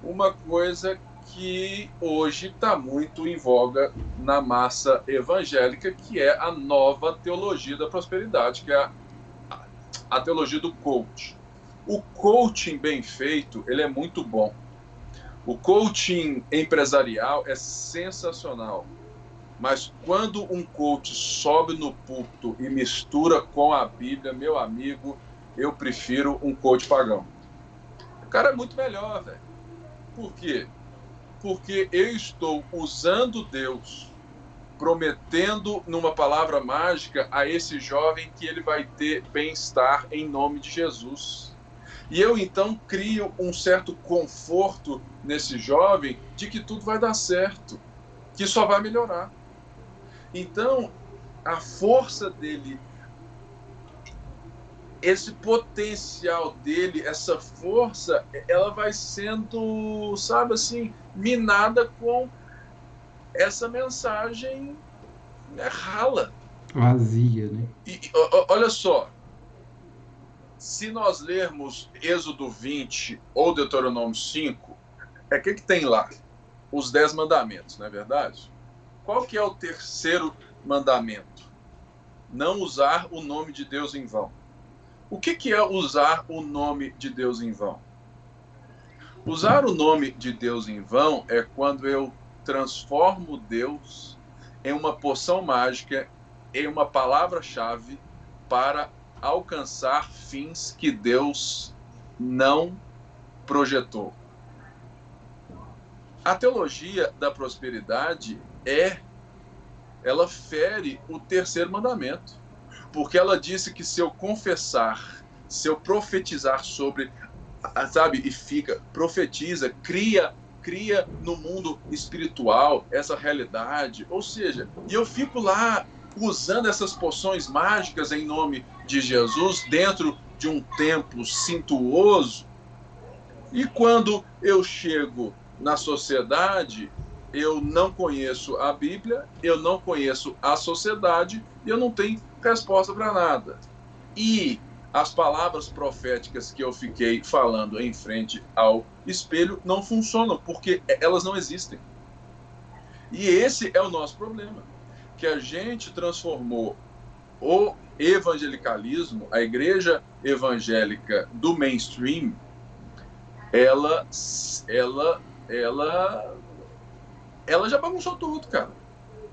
uma coisa que hoje está muito em voga na massa evangélica, que é a nova teologia da prosperidade, que é a teologia do coach. O coaching bem feito, ele é muito bom. O coaching empresarial é sensacional. Mas quando um coach sobe no púlpito e mistura com a Bíblia, meu amigo, eu prefiro um coach pagão. O cara é muito melhor, velho. Por quê? Porque eu estou usando Deus, prometendo numa palavra mágica a esse jovem que ele vai ter bem-estar em nome de Jesus. E eu, então, crio um certo conforto nesse jovem de que tudo vai dar certo, que só vai melhorar. Então, a força dele, esse potencial dele, essa força, ela vai sendo, sabe assim, minada com essa mensagem rala. Vazia, né? E olha só, se nós lermos Êxodo 20 ou Deuteronômio 5, o que tem lá? Os 10 mandamentos, não é verdade? Qual que é o terceiro mandamento? Não usar o nome de Deus em vão. O que é usar o nome de Deus em vão? Usar o nome de Deus em vão é quando eu transformo Deus em uma poção mágica, em uma palavra-chave para alcançar fins que Deus não projetou. A teologia da prosperidade é ela fere o terceiro mandamento. Porque ela disse que se eu confessar, se eu profetizar sobre, sabe, profetiza, cria no mundo espiritual essa realidade. Ou seja, e eu fico lá usando essas poções mágicas em nome de Jesus dentro de um templo suntuoso. E quando eu chego na sociedade, eu não conheço a Bíblia, eu não conheço a sociedade e eu não tenho resposta para nada. E as palavras proféticas que eu fiquei falando em frente ao espelho não funcionam, porque elas não existem. E esse é o nosso problema, que a gente transformou o evangelicalismo, a igreja evangélica do mainstream, ela já bagunçou tudo, cara.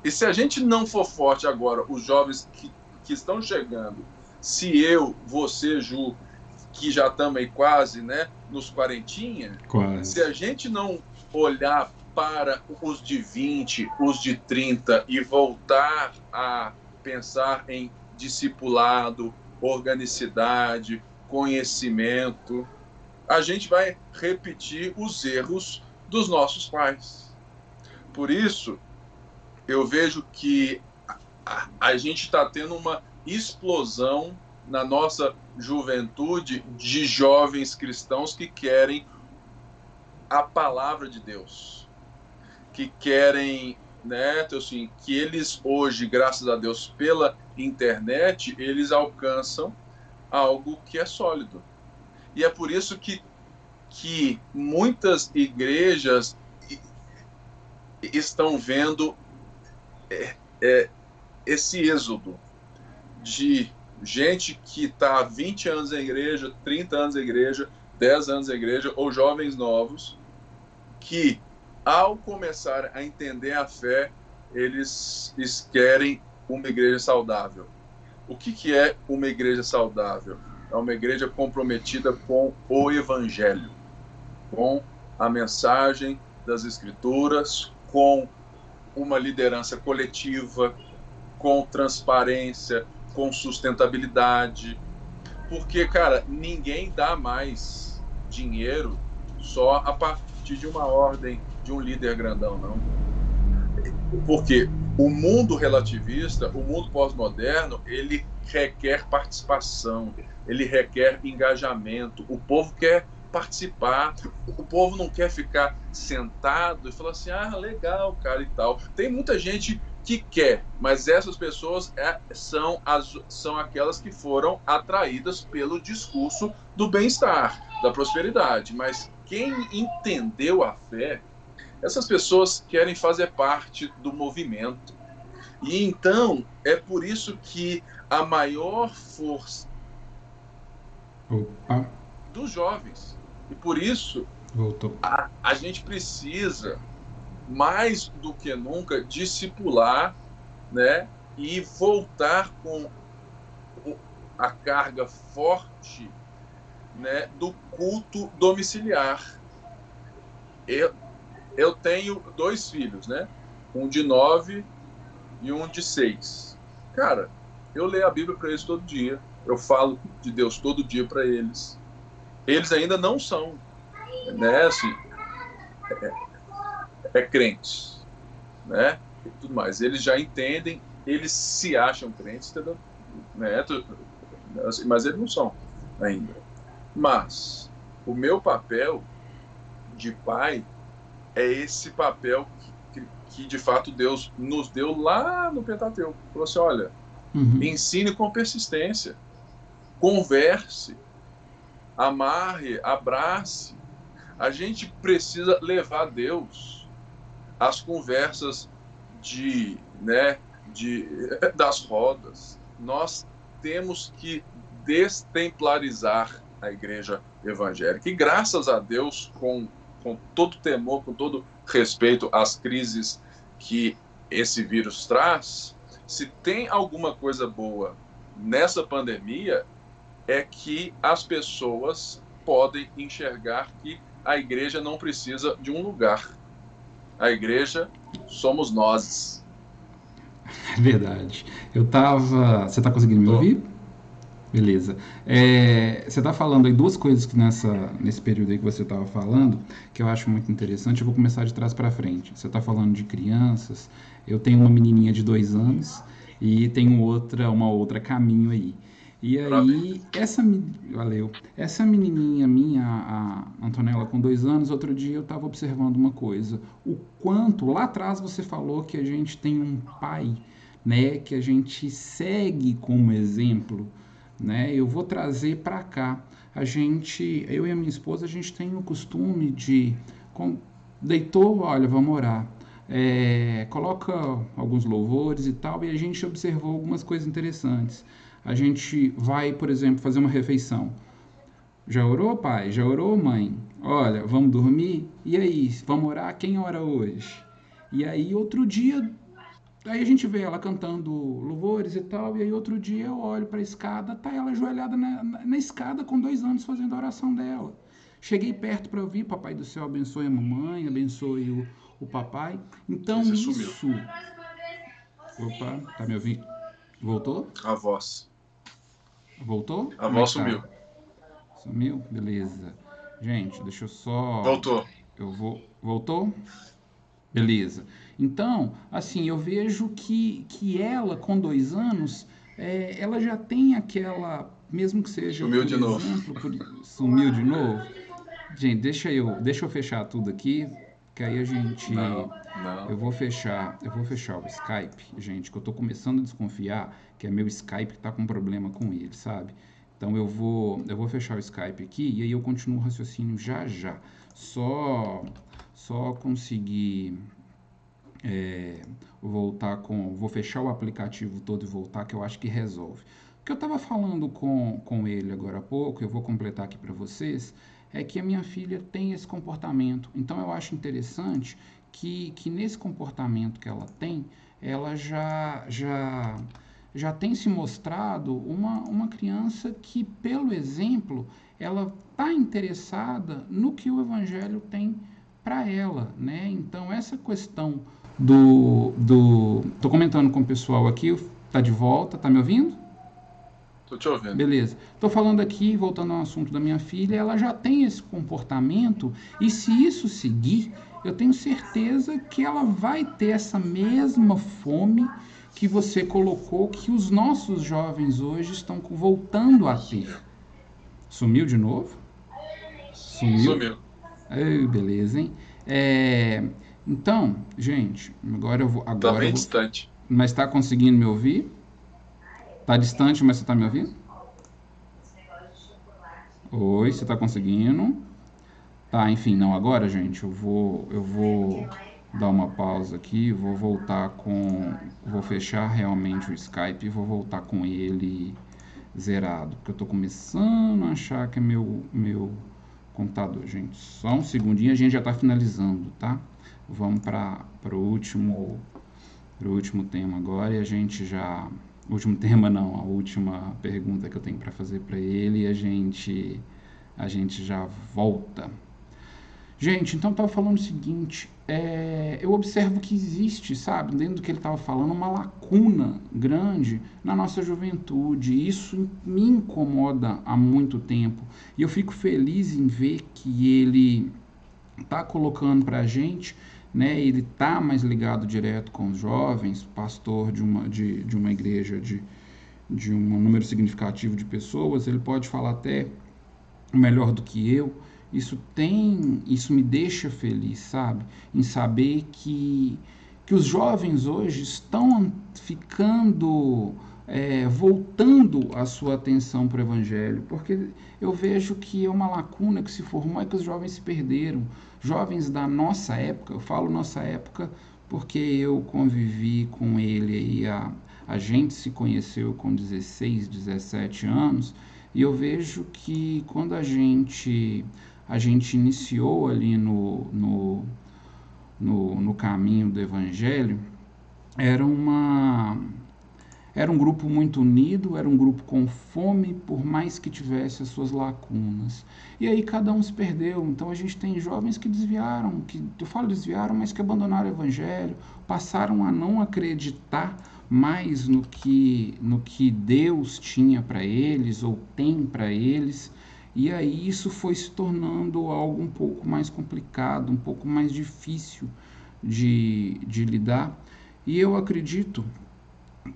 E se a gente não for forte agora, os jovens que estão chegando, se eu, você, Ju, que já estamos aí quase, né, nos quarentinha, se a gente não olhar para os de 20, os de 30 e voltar a pensar em discipulado, organicidade, conhecimento, a gente vai repetir os erros dos nossos pais. Por isso, eu vejo que a gente está tendo uma explosão na nossa juventude de jovens cristãos que querem a palavra de Deus, que querem, né, assim, que eles hoje, graças a Deus, pela internet, eles alcançam algo que é sólido. E é por isso que muitas igrejas estão vendo esse êxodo de gente que está há 20 anos na igreja, 30 anos na igreja, 10 anos na igreja, ou jovens novos, que, ao começar a entender a fé, eles querem uma igreja saudável. O que é uma igreja saudável? É uma igreja comprometida com o evangelho, com a mensagem das escrituras, com uma liderança coletiva, com transparência, com sustentabilidade. Porque, cara, ninguém dá mais dinheiro só a partir de uma ordem de um líder grandão, não. Porque o mundo relativista, o mundo pós-moderno, ele requer participação, ele requer engajamento. O povo quer participar, o povo não quer ficar sentado e falar assim, legal, cara, e tal. Tem muita gente que quer, mas essas pessoas são aquelas que foram atraídas pelo discurso do bem-estar, da prosperidade. Mas quem entendeu a fé, essas pessoas querem fazer parte do movimento. E então, é por isso que a maior força dos jovens. E por isso, a gente precisa, mais do que nunca, discipular, né, e voltar com a carga forte, né, do culto domiciliar. Eu tenho 2 filhos, né? Um de 9 e um de 6. Cara, eu leio a Bíblia para eles todo dia. Eu falo de Deus todo dia para eles. Eles ainda não são, né? Assim, crentes, né? E tudo mais. Eles já entendem, eles se acham crentes, entendeu? Né? Mas eles não são ainda. Mas o meu papel de pai é esse papel que de fato Deus nos deu lá no Pentateuco. Falou assim, olha, ensine com persistência, converse, amarre, abrace. A gente precisa levar Deus às conversas das rodas. Nós temos que destemplarizar a igreja evangélica. E graças a Deus, com todo temor, com todo respeito às crises que esse vírus traz, se tem alguma coisa boa nessa pandemia, é que as pessoas podem enxergar que a igreja não precisa de um lugar. A igreja somos nós. É verdade. Você está conseguindo me Tô. ouvir? Beleza. Você está falando aí duas coisas que nesse período aí que você estava falando, que eu acho muito interessante. Eu vou começar de trás para frente. Você está falando de crianças. Eu tenho uma menininha de 2 anos e tenho uma outra caminho aí. E Parabéns. aí, valeu. Essa menininha minha, a Antonella, com 2 anos, outro dia eu estava observando uma coisa. O quanto, lá atrás você falou que a gente tem um pai, né, que a gente segue como exemplo, né? Eu vou trazer para cá. Eu e a minha esposa, a gente tem o costume de, com, deitou, olha, vamos orar. Coloca alguns louvores e tal, e a gente observou algumas coisas interessantes. A gente vai, por exemplo, fazer uma refeição. Já orou, pai? Já orou, mãe? Olha, vamos dormir? E aí, vamos orar? Quem ora hoje? E aí, outro dia, aí a gente vê ela cantando louvores e tal, e aí outro dia eu olho para a escada, tá ela ajoelhada na escada com 2 anos fazendo a oração dela. Cheguei perto para ouvir, papai do céu abençoe a mamãe, abençoe o papai. Então Você sumiu. isso... Opa, tá me ouvindo? Voltou? A voz. Voltou? A Como é voz que sumiu. tá? Sumiu? Beleza. Gente, deixa eu só... Voltou. Eu vou... Voltou? Beleza. Então, assim, eu vejo que ela, com 2 anos, ela já tem aquela, mesmo que seja Sumiu por de novo. exemplo, sumiu de novo. Gente, deixa eu fechar tudo aqui, que aí Não, não. eu vou fechar o Skype, gente, que eu tô começando a desconfiar que é meu Skype que tá com problema com ele, sabe? Então eu vou fechar o Skype aqui e aí eu continuo o raciocínio já já. Só conseguir vou fechar o aplicativo todo e voltar, que eu acho que resolve. O que eu estava falando com ele agora há pouco, eu vou completar aqui para vocês, é que a minha filha tem esse comportamento. Então eu acho interessante que nesse comportamento que ela tem, ela já tem se mostrado uma criança que, pelo exemplo, ela está interessada no que o Evangelho tem para ela, né? Então essa questão tô comentando com o pessoal aqui, tá de volta, tá me ouvindo? Tô te ouvindo. Beleza. Tô falando aqui, voltando ao assunto da minha filha, ela já tem esse comportamento e se isso seguir, eu tenho certeza que ela vai ter essa mesma fome que você colocou, que os nossos jovens hoje estão voltando a ter. Sumiu de novo? Sumiu? Sumiu. Ai, beleza, hein? Então, gente, Tá agora eu bem vou. distante. Mas está conseguindo me ouvir? Tá distante, mas você está me ouvindo? Oi, você está conseguindo? Tá, enfim, não, agora, gente, eu vou dar uma pausa aqui, vou fechar realmente o Skype e vou voltar com ele zerado, porque eu tô começando a achar que é meu computador, gente. Só um segundinho, a gente já está finalizando, tá? Vamos para o último tema agora e a gente já... O último tema não, a última pergunta que eu tenho para fazer para ele e a gente já volta. Gente, então eu estava falando o seguinte, eu observo que existe, sabe, dentro do que ele estava falando, uma lacuna grande na nossa juventude. E isso me incomoda há muito tempo. E eu fico feliz em ver que ele está colocando para a gente, né, ele está mais ligado direto com os jovens, pastor de uma igreja de um número significativo de pessoas, ele pode falar até melhor do que eu. Isso me deixa feliz, sabe? Em saber que os jovens hoje estão ficando, voltando a sua atenção para o Evangelho, porque eu vejo que é uma lacuna que se formou e que os jovens se perderam. Jovens da nossa época, eu falo nossa época porque eu convivi com ele e a gente se conheceu com 16, 17 anos, e eu vejo que quando a gente iniciou ali no caminho do Evangelho, era era um grupo muito unido, era um grupo com fome, por mais que tivesse as suas lacunas. E aí cada um se perdeu. Então a gente tem jovens que desviaram, eu falo desviaram, mas que abandonaram o Evangelho, passaram a não acreditar mais no que Deus tinha para eles ou tem para eles. E aí isso foi se tornando algo um pouco mais complicado, um pouco mais difícil de lidar. E eu acredito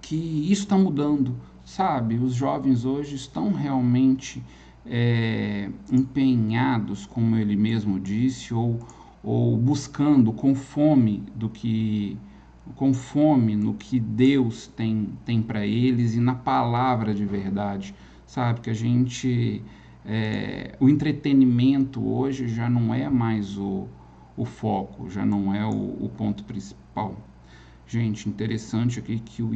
que isso está mudando, sabe? Os jovens hoje estão realmente empenhados, como ele mesmo disse, ou buscando com fome no que Deus tem para eles e na palavra de verdade, sabe? Que a gente o entretenimento hoje já não é mais o foco, já não é o ponto principal. Gente, interessante aqui que o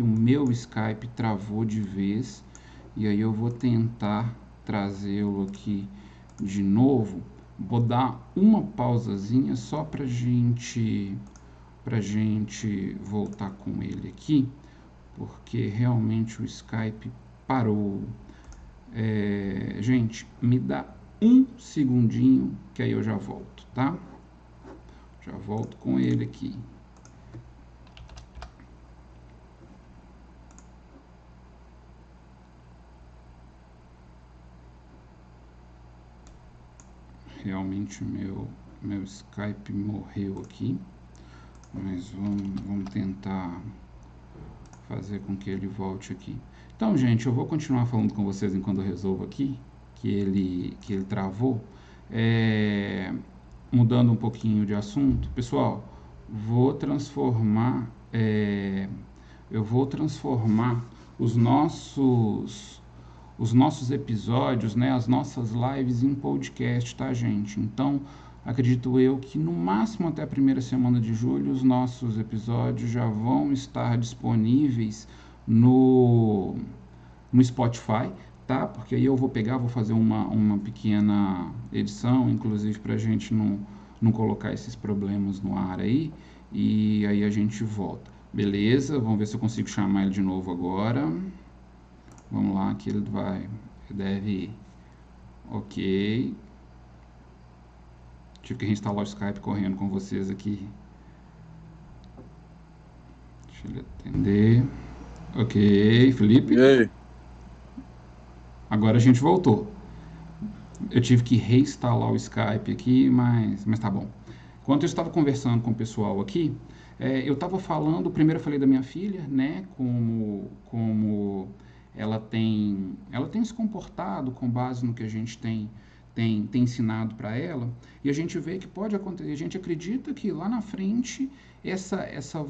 meu Skype travou de vez, e aí eu vou tentar trazê-lo aqui de novo. Vou dar uma pausazinha só pra gente voltar com ele aqui, porque realmente o Skype parou. Gente, me dá um segundinho que aí eu já volto, tá? Já volto com ele aqui. Realmente meu Skype morreu aqui, mas vamos tentar fazer com que ele volte aqui. Então, gente, eu vou continuar falando com vocês enquanto eu resolvo aqui, que ele travou. Mudando um pouquinho de assunto, pessoal, eu vou transformar os nossos episódios, né, as nossas lives em podcast, tá, gente? Então, acredito eu que no máximo até a primeira semana de julho os nossos episódios já vão estar disponíveis no Spotify, tá? Porque aí eu vou fazer uma pequena edição, inclusive para a gente não colocar esses problemas no ar aí, e aí a gente volta. Beleza? Vamos ver se eu consigo chamar ele de novo agora. Vamos lá, que ele deve ir. Ok. Tive que reinstalar o Skype correndo com vocês aqui. Deixa ele atender. Ok, Felipe. E aí? Agora a gente voltou. Eu tive que reinstalar o Skype aqui, mas tá bom. Enquanto eu estava conversando com o pessoal aqui, eu estava falando, primeiro eu falei da minha filha, né, como ela tem se comportado com base no que a gente tem ensinado para ela, e a gente vê que pode acontecer, a gente acredita que lá na frente essa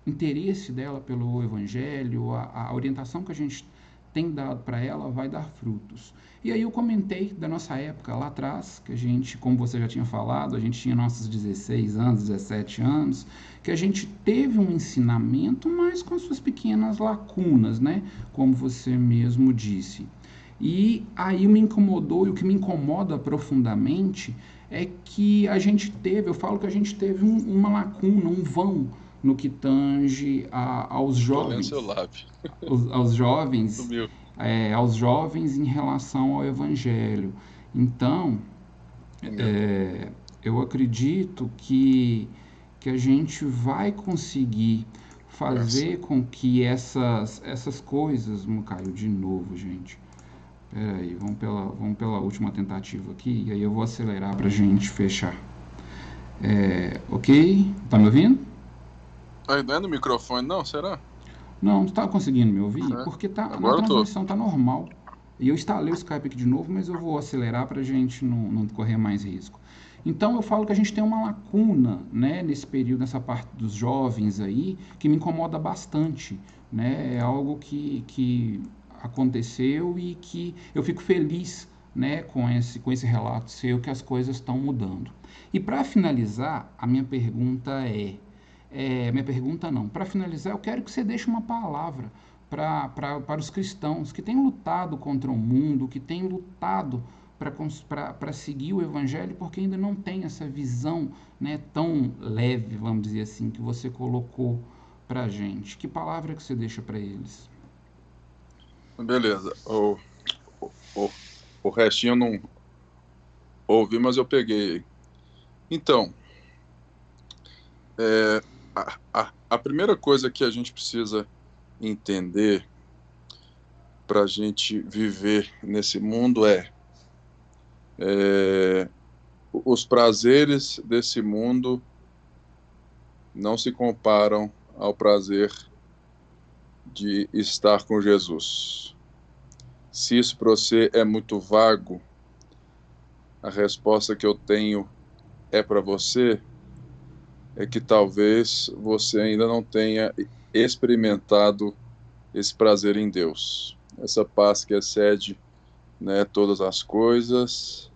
interesse dela pelo evangelho, a orientação que a gente tem dado para ela vai dar frutos. E aí eu comentei da nossa época lá atrás, que a gente, como você já tinha falado, a gente tinha nossos 16 anos, 17 anos, que a gente teve um ensinamento, mas com suas pequenas lacunas, né? Como você mesmo disse. E aí me incomodou, e o que me incomoda profundamente é que a gente teve, eu falo que a gente teve uma lacuna, um vão no que tange aos Tô lendo jovens, seu lábio. aos jovens, Sumiu. aos jovens em relação ao Evangelho. Então, Sumiu. eu acredito que a gente vai conseguir fazer com que essas coisas... Caiu de novo, gente. Espera aí, vamos pela última tentativa aqui, e aí eu vou acelerar para a gente fechar. Ok? Tá me ouvindo? Não é no microfone, não? Será? Não está conseguindo me ouvir? Porque na Agora eu tô. transmissão tá normal. E eu instalei o Skype aqui de novo, mas eu vou acelerar para a gente não correr mais risco. Então eu falo que a gente tem uma lacuna, né, nesse período, nessa parte dos jovens aí, que me incomoda bastante, né? É algo que aconteceu e que eu fico feliz, né, com esse relato seu, que as coisas estão mudando. E para finalizar, a minha pergunta minha pergunta não. Para finalizar, eu quero que você deixe uma palavra para os cristãos que têm lutado contra o mundo, que têm lutado para seguir o Evangelho, porque ainda não tem essa visão, né, tão leve, vamos dizer assim, que você colocou para a gente. Que palavra que você deixa para eles? Beleza. O restinho eu não ouvi, mas eu peguei. Então, A primeira coisa que a gente precisa entender para a gente viver nesse mundo é os prazeres desse mundo não se comparam ao prazer de estar com Jesus. Se isso para você é muito vago, a resposta que eu tenho para você é que talvez você ainda não tenha experimentado esse prazer em Deus. Essa paz que excede, né, todas as coisas,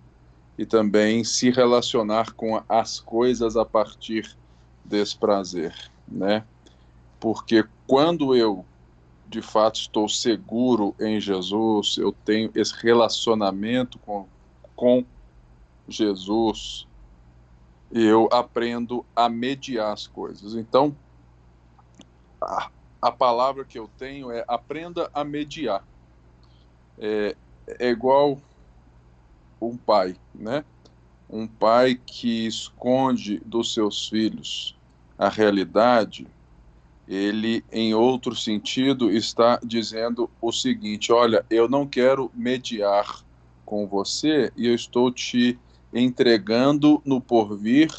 e também se relacionar com as coisas a partir desse prazer, né? Porque quando eu, de fato, estou seguro em Jesus, eu tenho esse relacionamento com Jesus, eu aprendo a mediar as coisas. Então, a palavra que eu tenho é aprenda a mediar. É igual um pai, né? Um pai que esconde dos seus filhos a realidade, ele, em outro sentido, está dizendo o seguinte: olha, eu não quero mediar com você e eu estou te entregando no porvir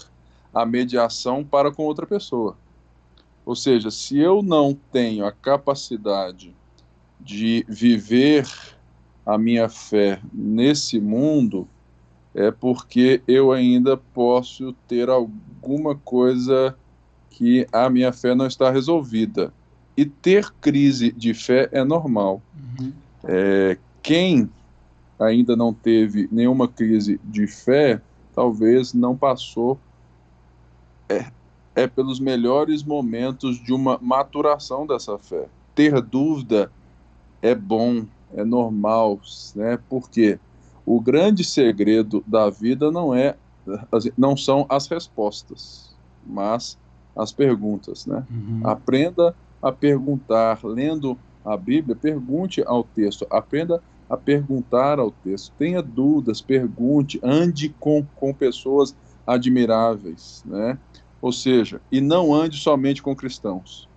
a mediação para com outra pessoa. Ou seja, se eu não tenho a capacidade de viver a minha fé nesse mundo, é porque eu ainda posso ter alguma coisa que a minha fé não está resolvida. E ter crise de fé é normal. Quem ainda não teve nenhuma crise de fé, talvez não passou pelos melhores momentos de uma maturação dessa fé. Ter dúvida é bom, é normal, né? Porque o grande segredo da vida não são as respostas, mas as perguntas, né? Aprenda a perguntar, lendo a Bíblia, pergunte ao texto, aprenda a perguntar ao texto, tenha dúvidas, pergunte, ande com pessoas admiráveis, né? Ou seja, e não ande somente com cristãos.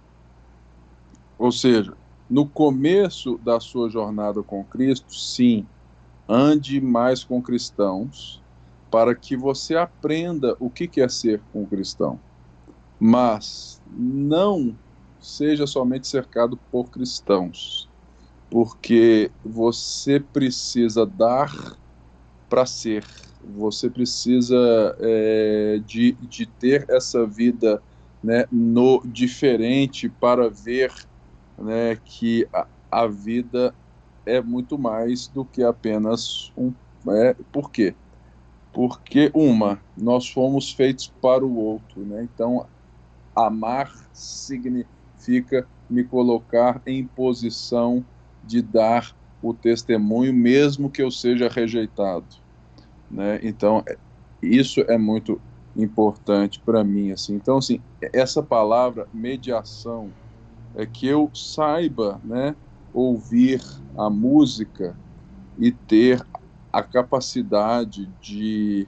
Ou seja, no começo da sua jornada com Cristo, sim, ande mais com cristãos, para que você aprenda o que é ser um cristão. Mas não seja somente cercado por cristãos, porque você precisa dar para ser, você precisa de ter essa vida, né, no diferente para ver, né, que a vida é muito mais do que apenas um. Por quê? Porque, nós fomos feitos para o outro, né? Então, amar significa me colocar em posição de dar o testemunho, mesmo que eu seja rejeitado, né? Então, isso é muito importante para mim, assim. Então, assim, essa palavra mediação é que eu saiba, né, ouvir a música e ter a capacidade de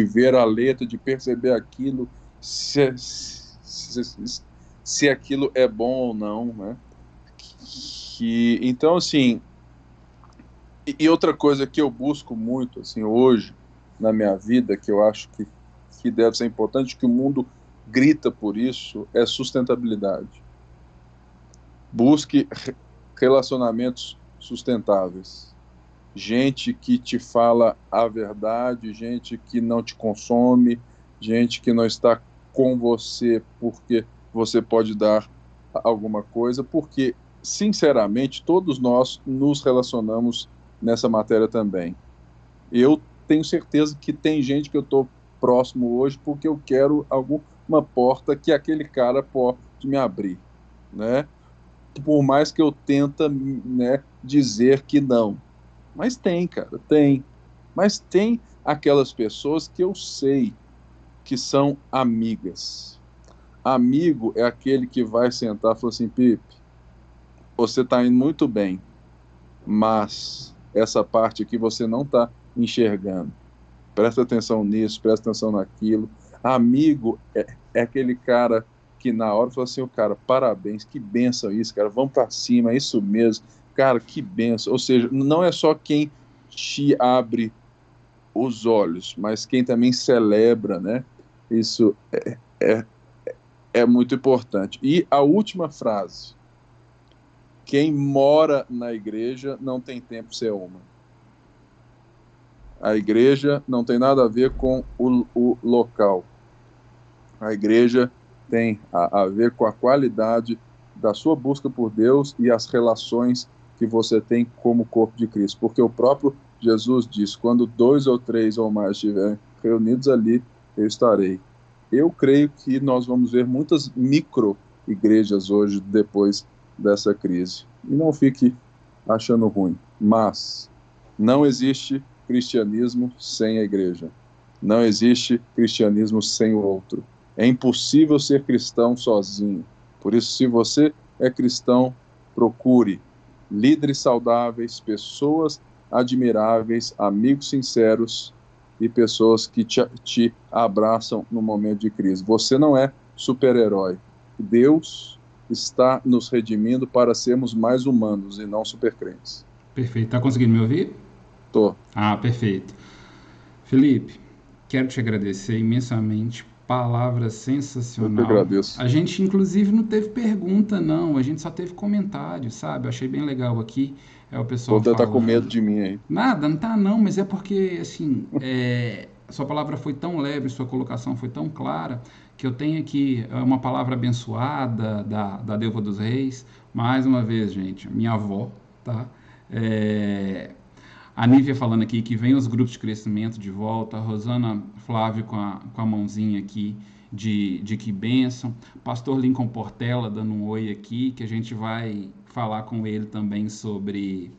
ver a letra, de perceber aquilo, se aquilo é bom ou não, né? Então, assim, e outra coisa que eu busco muito, assim, hoje, na minha vida, que eu acho que deve ser importante, que o mundo grita por isso, é sustentabilidade. Busque relacionamentos sustentáveis. Gente que te fala a verdade, gente que não te consome, gente que não está com você porque você pode dar alguma coisa, porque, sinceramente, todos nós nos relacionamos nessa matéria também. Eu tenho certeza que tem gente que eu estou próximo hoje porque eu quero alguma porta que aquele cara pode me abrir, né? Por mais que eu tenta, né, dizer que não. Mas tem, cara, tem. Mas tem aquelas pessoas que eu sei que são amigas. Amigo é aquele que vai sentar e falar assim: Pipe, você está indo muito bem, mas essa parte aqui você não está enxergando. Presta atenção nisso, presta atenção naquilo. Amigo é aquele cara que na hora fala assim, o cara, parabéns, que bênção isso, cara, vamos para cima, é isso mesmo, cara, que bênção. Ou seja, não é só quem te abre os olhos, mas quem também celebra, né? Isso é, é muito importante. E a última frase, quem mora na igreja não tem tempo ser uma. A igreja não tem nada a ver com o local. A igreja tem a ver com a qualidade da sua busca por Deus e as relações que você tem como corpo de Cristo. Porque o próprio Jesus diz, quando 2 ou 3 ou mais estiverem reunidos ali, eu estarei. Eu creio que nós vamos ver muitas micro-igrejas hoje, depois dessa crise. E não fique achando ruim. Mas não existe cristianismo sem a igreja. Não existe cristianismo sem o outro. É impossível ser cristão sozinho. Por isso, se você é cristão, procure líderes saudáveis, pessoas admiráveis, amigos sinceros e pessoas que te abraçam no momento de crise. Você não é super-herói. Deus está nos redimindo para sermos mais humanos e não supercrentes. Perfeito. Tá conseguindo me ouvir? Tô. Ah, perfeito. Felipe, quero te agradecer imensamente. Palavra Eu que sensacional. agradeço. A gente, inclusive, não teve pergunta, não. A gente só teve comentário, sabe? Eu achei bem legal aqui. É o pessoal Vou estar com medo falando. de mim aí. Nada, não tá não, mas é porque, assim, sua palavra foi tão leve, sua colocação foi tão clara, que eu tenho aqui uma palavra abençoada da Deuva dos Reis. Mais uma vez, gente, minha avó, tá? É, a Nívia falando aqui que vem os grupos de crescimento de volta, a Rosana Flávio com a mãozinha aqui de que bênção, Pastor Lincoln Portela dando um oi aqui, que a gente vai falar com ele também sobre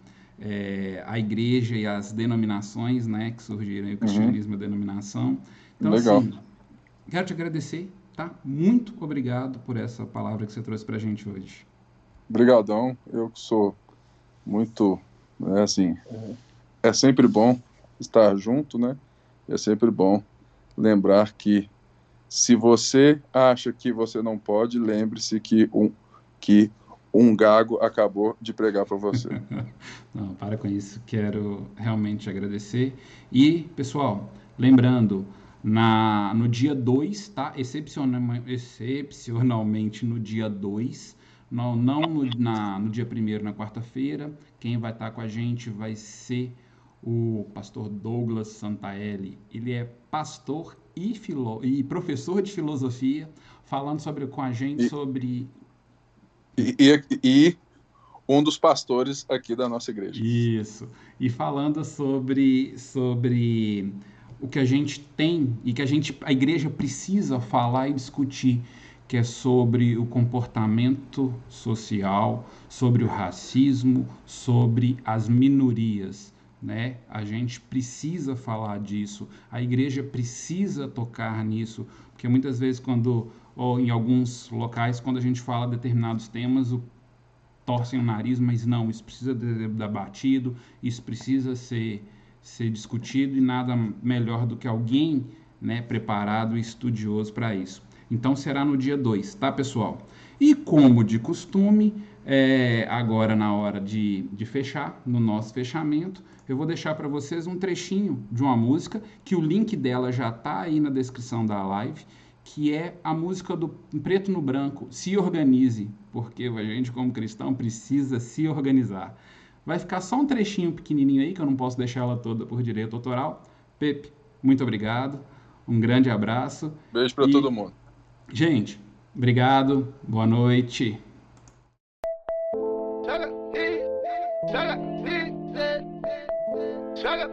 a igreja e as denominações, né, que surgiram aí, o cristianismo e a denominação. Então, Legal. assim, quero te agradecer, tá? Muito obrigado por essa palavra que você trouxe pra gente hoje. Obrigadão. Eu que sou muito, assim, é sempre bom estar junto, né? É sempre bom lembrar que se você acha que você não pode, lembre-se que um gago acabou de pregar para você. Não, para com isso. Quero realmente agradecer. E, pessoal, lembrando, no dia 2, tá? Excepcionalmente no dia 2, não no dia 1º, na quarta-feira. Quem vai estar com a gente vai ser o pastor Douglas Santaelli. Ele é pastor e professor de filosofia, falando com a gente sobre... E um dos pastores aqui da nossa igreja. Isso. E falando sobre o que a gente tem e que a igreja precisa falar e discutir, que é sobre o comportamento social, sobre o racismo, sobre as minorias, né? A gente precisa falar disso. A igreja precisa tocar nisso, porque muitas vezes ou em alguns locais, quando a gente fala determinados temas, torcem o nariz, mas não, isso precisa ser debatido, isso precisa ser discutido e nada melhor do que alguém, né, preparado e estudioso para isso. Então será no dia 2, tá, pessoal? E como de costume, agora na hora de fechar, no nosso fechamento, eu vou deixar para vocês um trechinho de uma música, que o link dela já está aí na descrição da live, que é a música do Preto no Branco, Se Organize, porque a gente como cristão precisa se organizar. Vai ficar só um trechinho pequenininho aí, que eu não posso deixar ela toda por direito autoral. Pepe, muito obrigado, um grande abraço. Beijo para todo mundo. Gente, obrigado, boa noite. Shut up.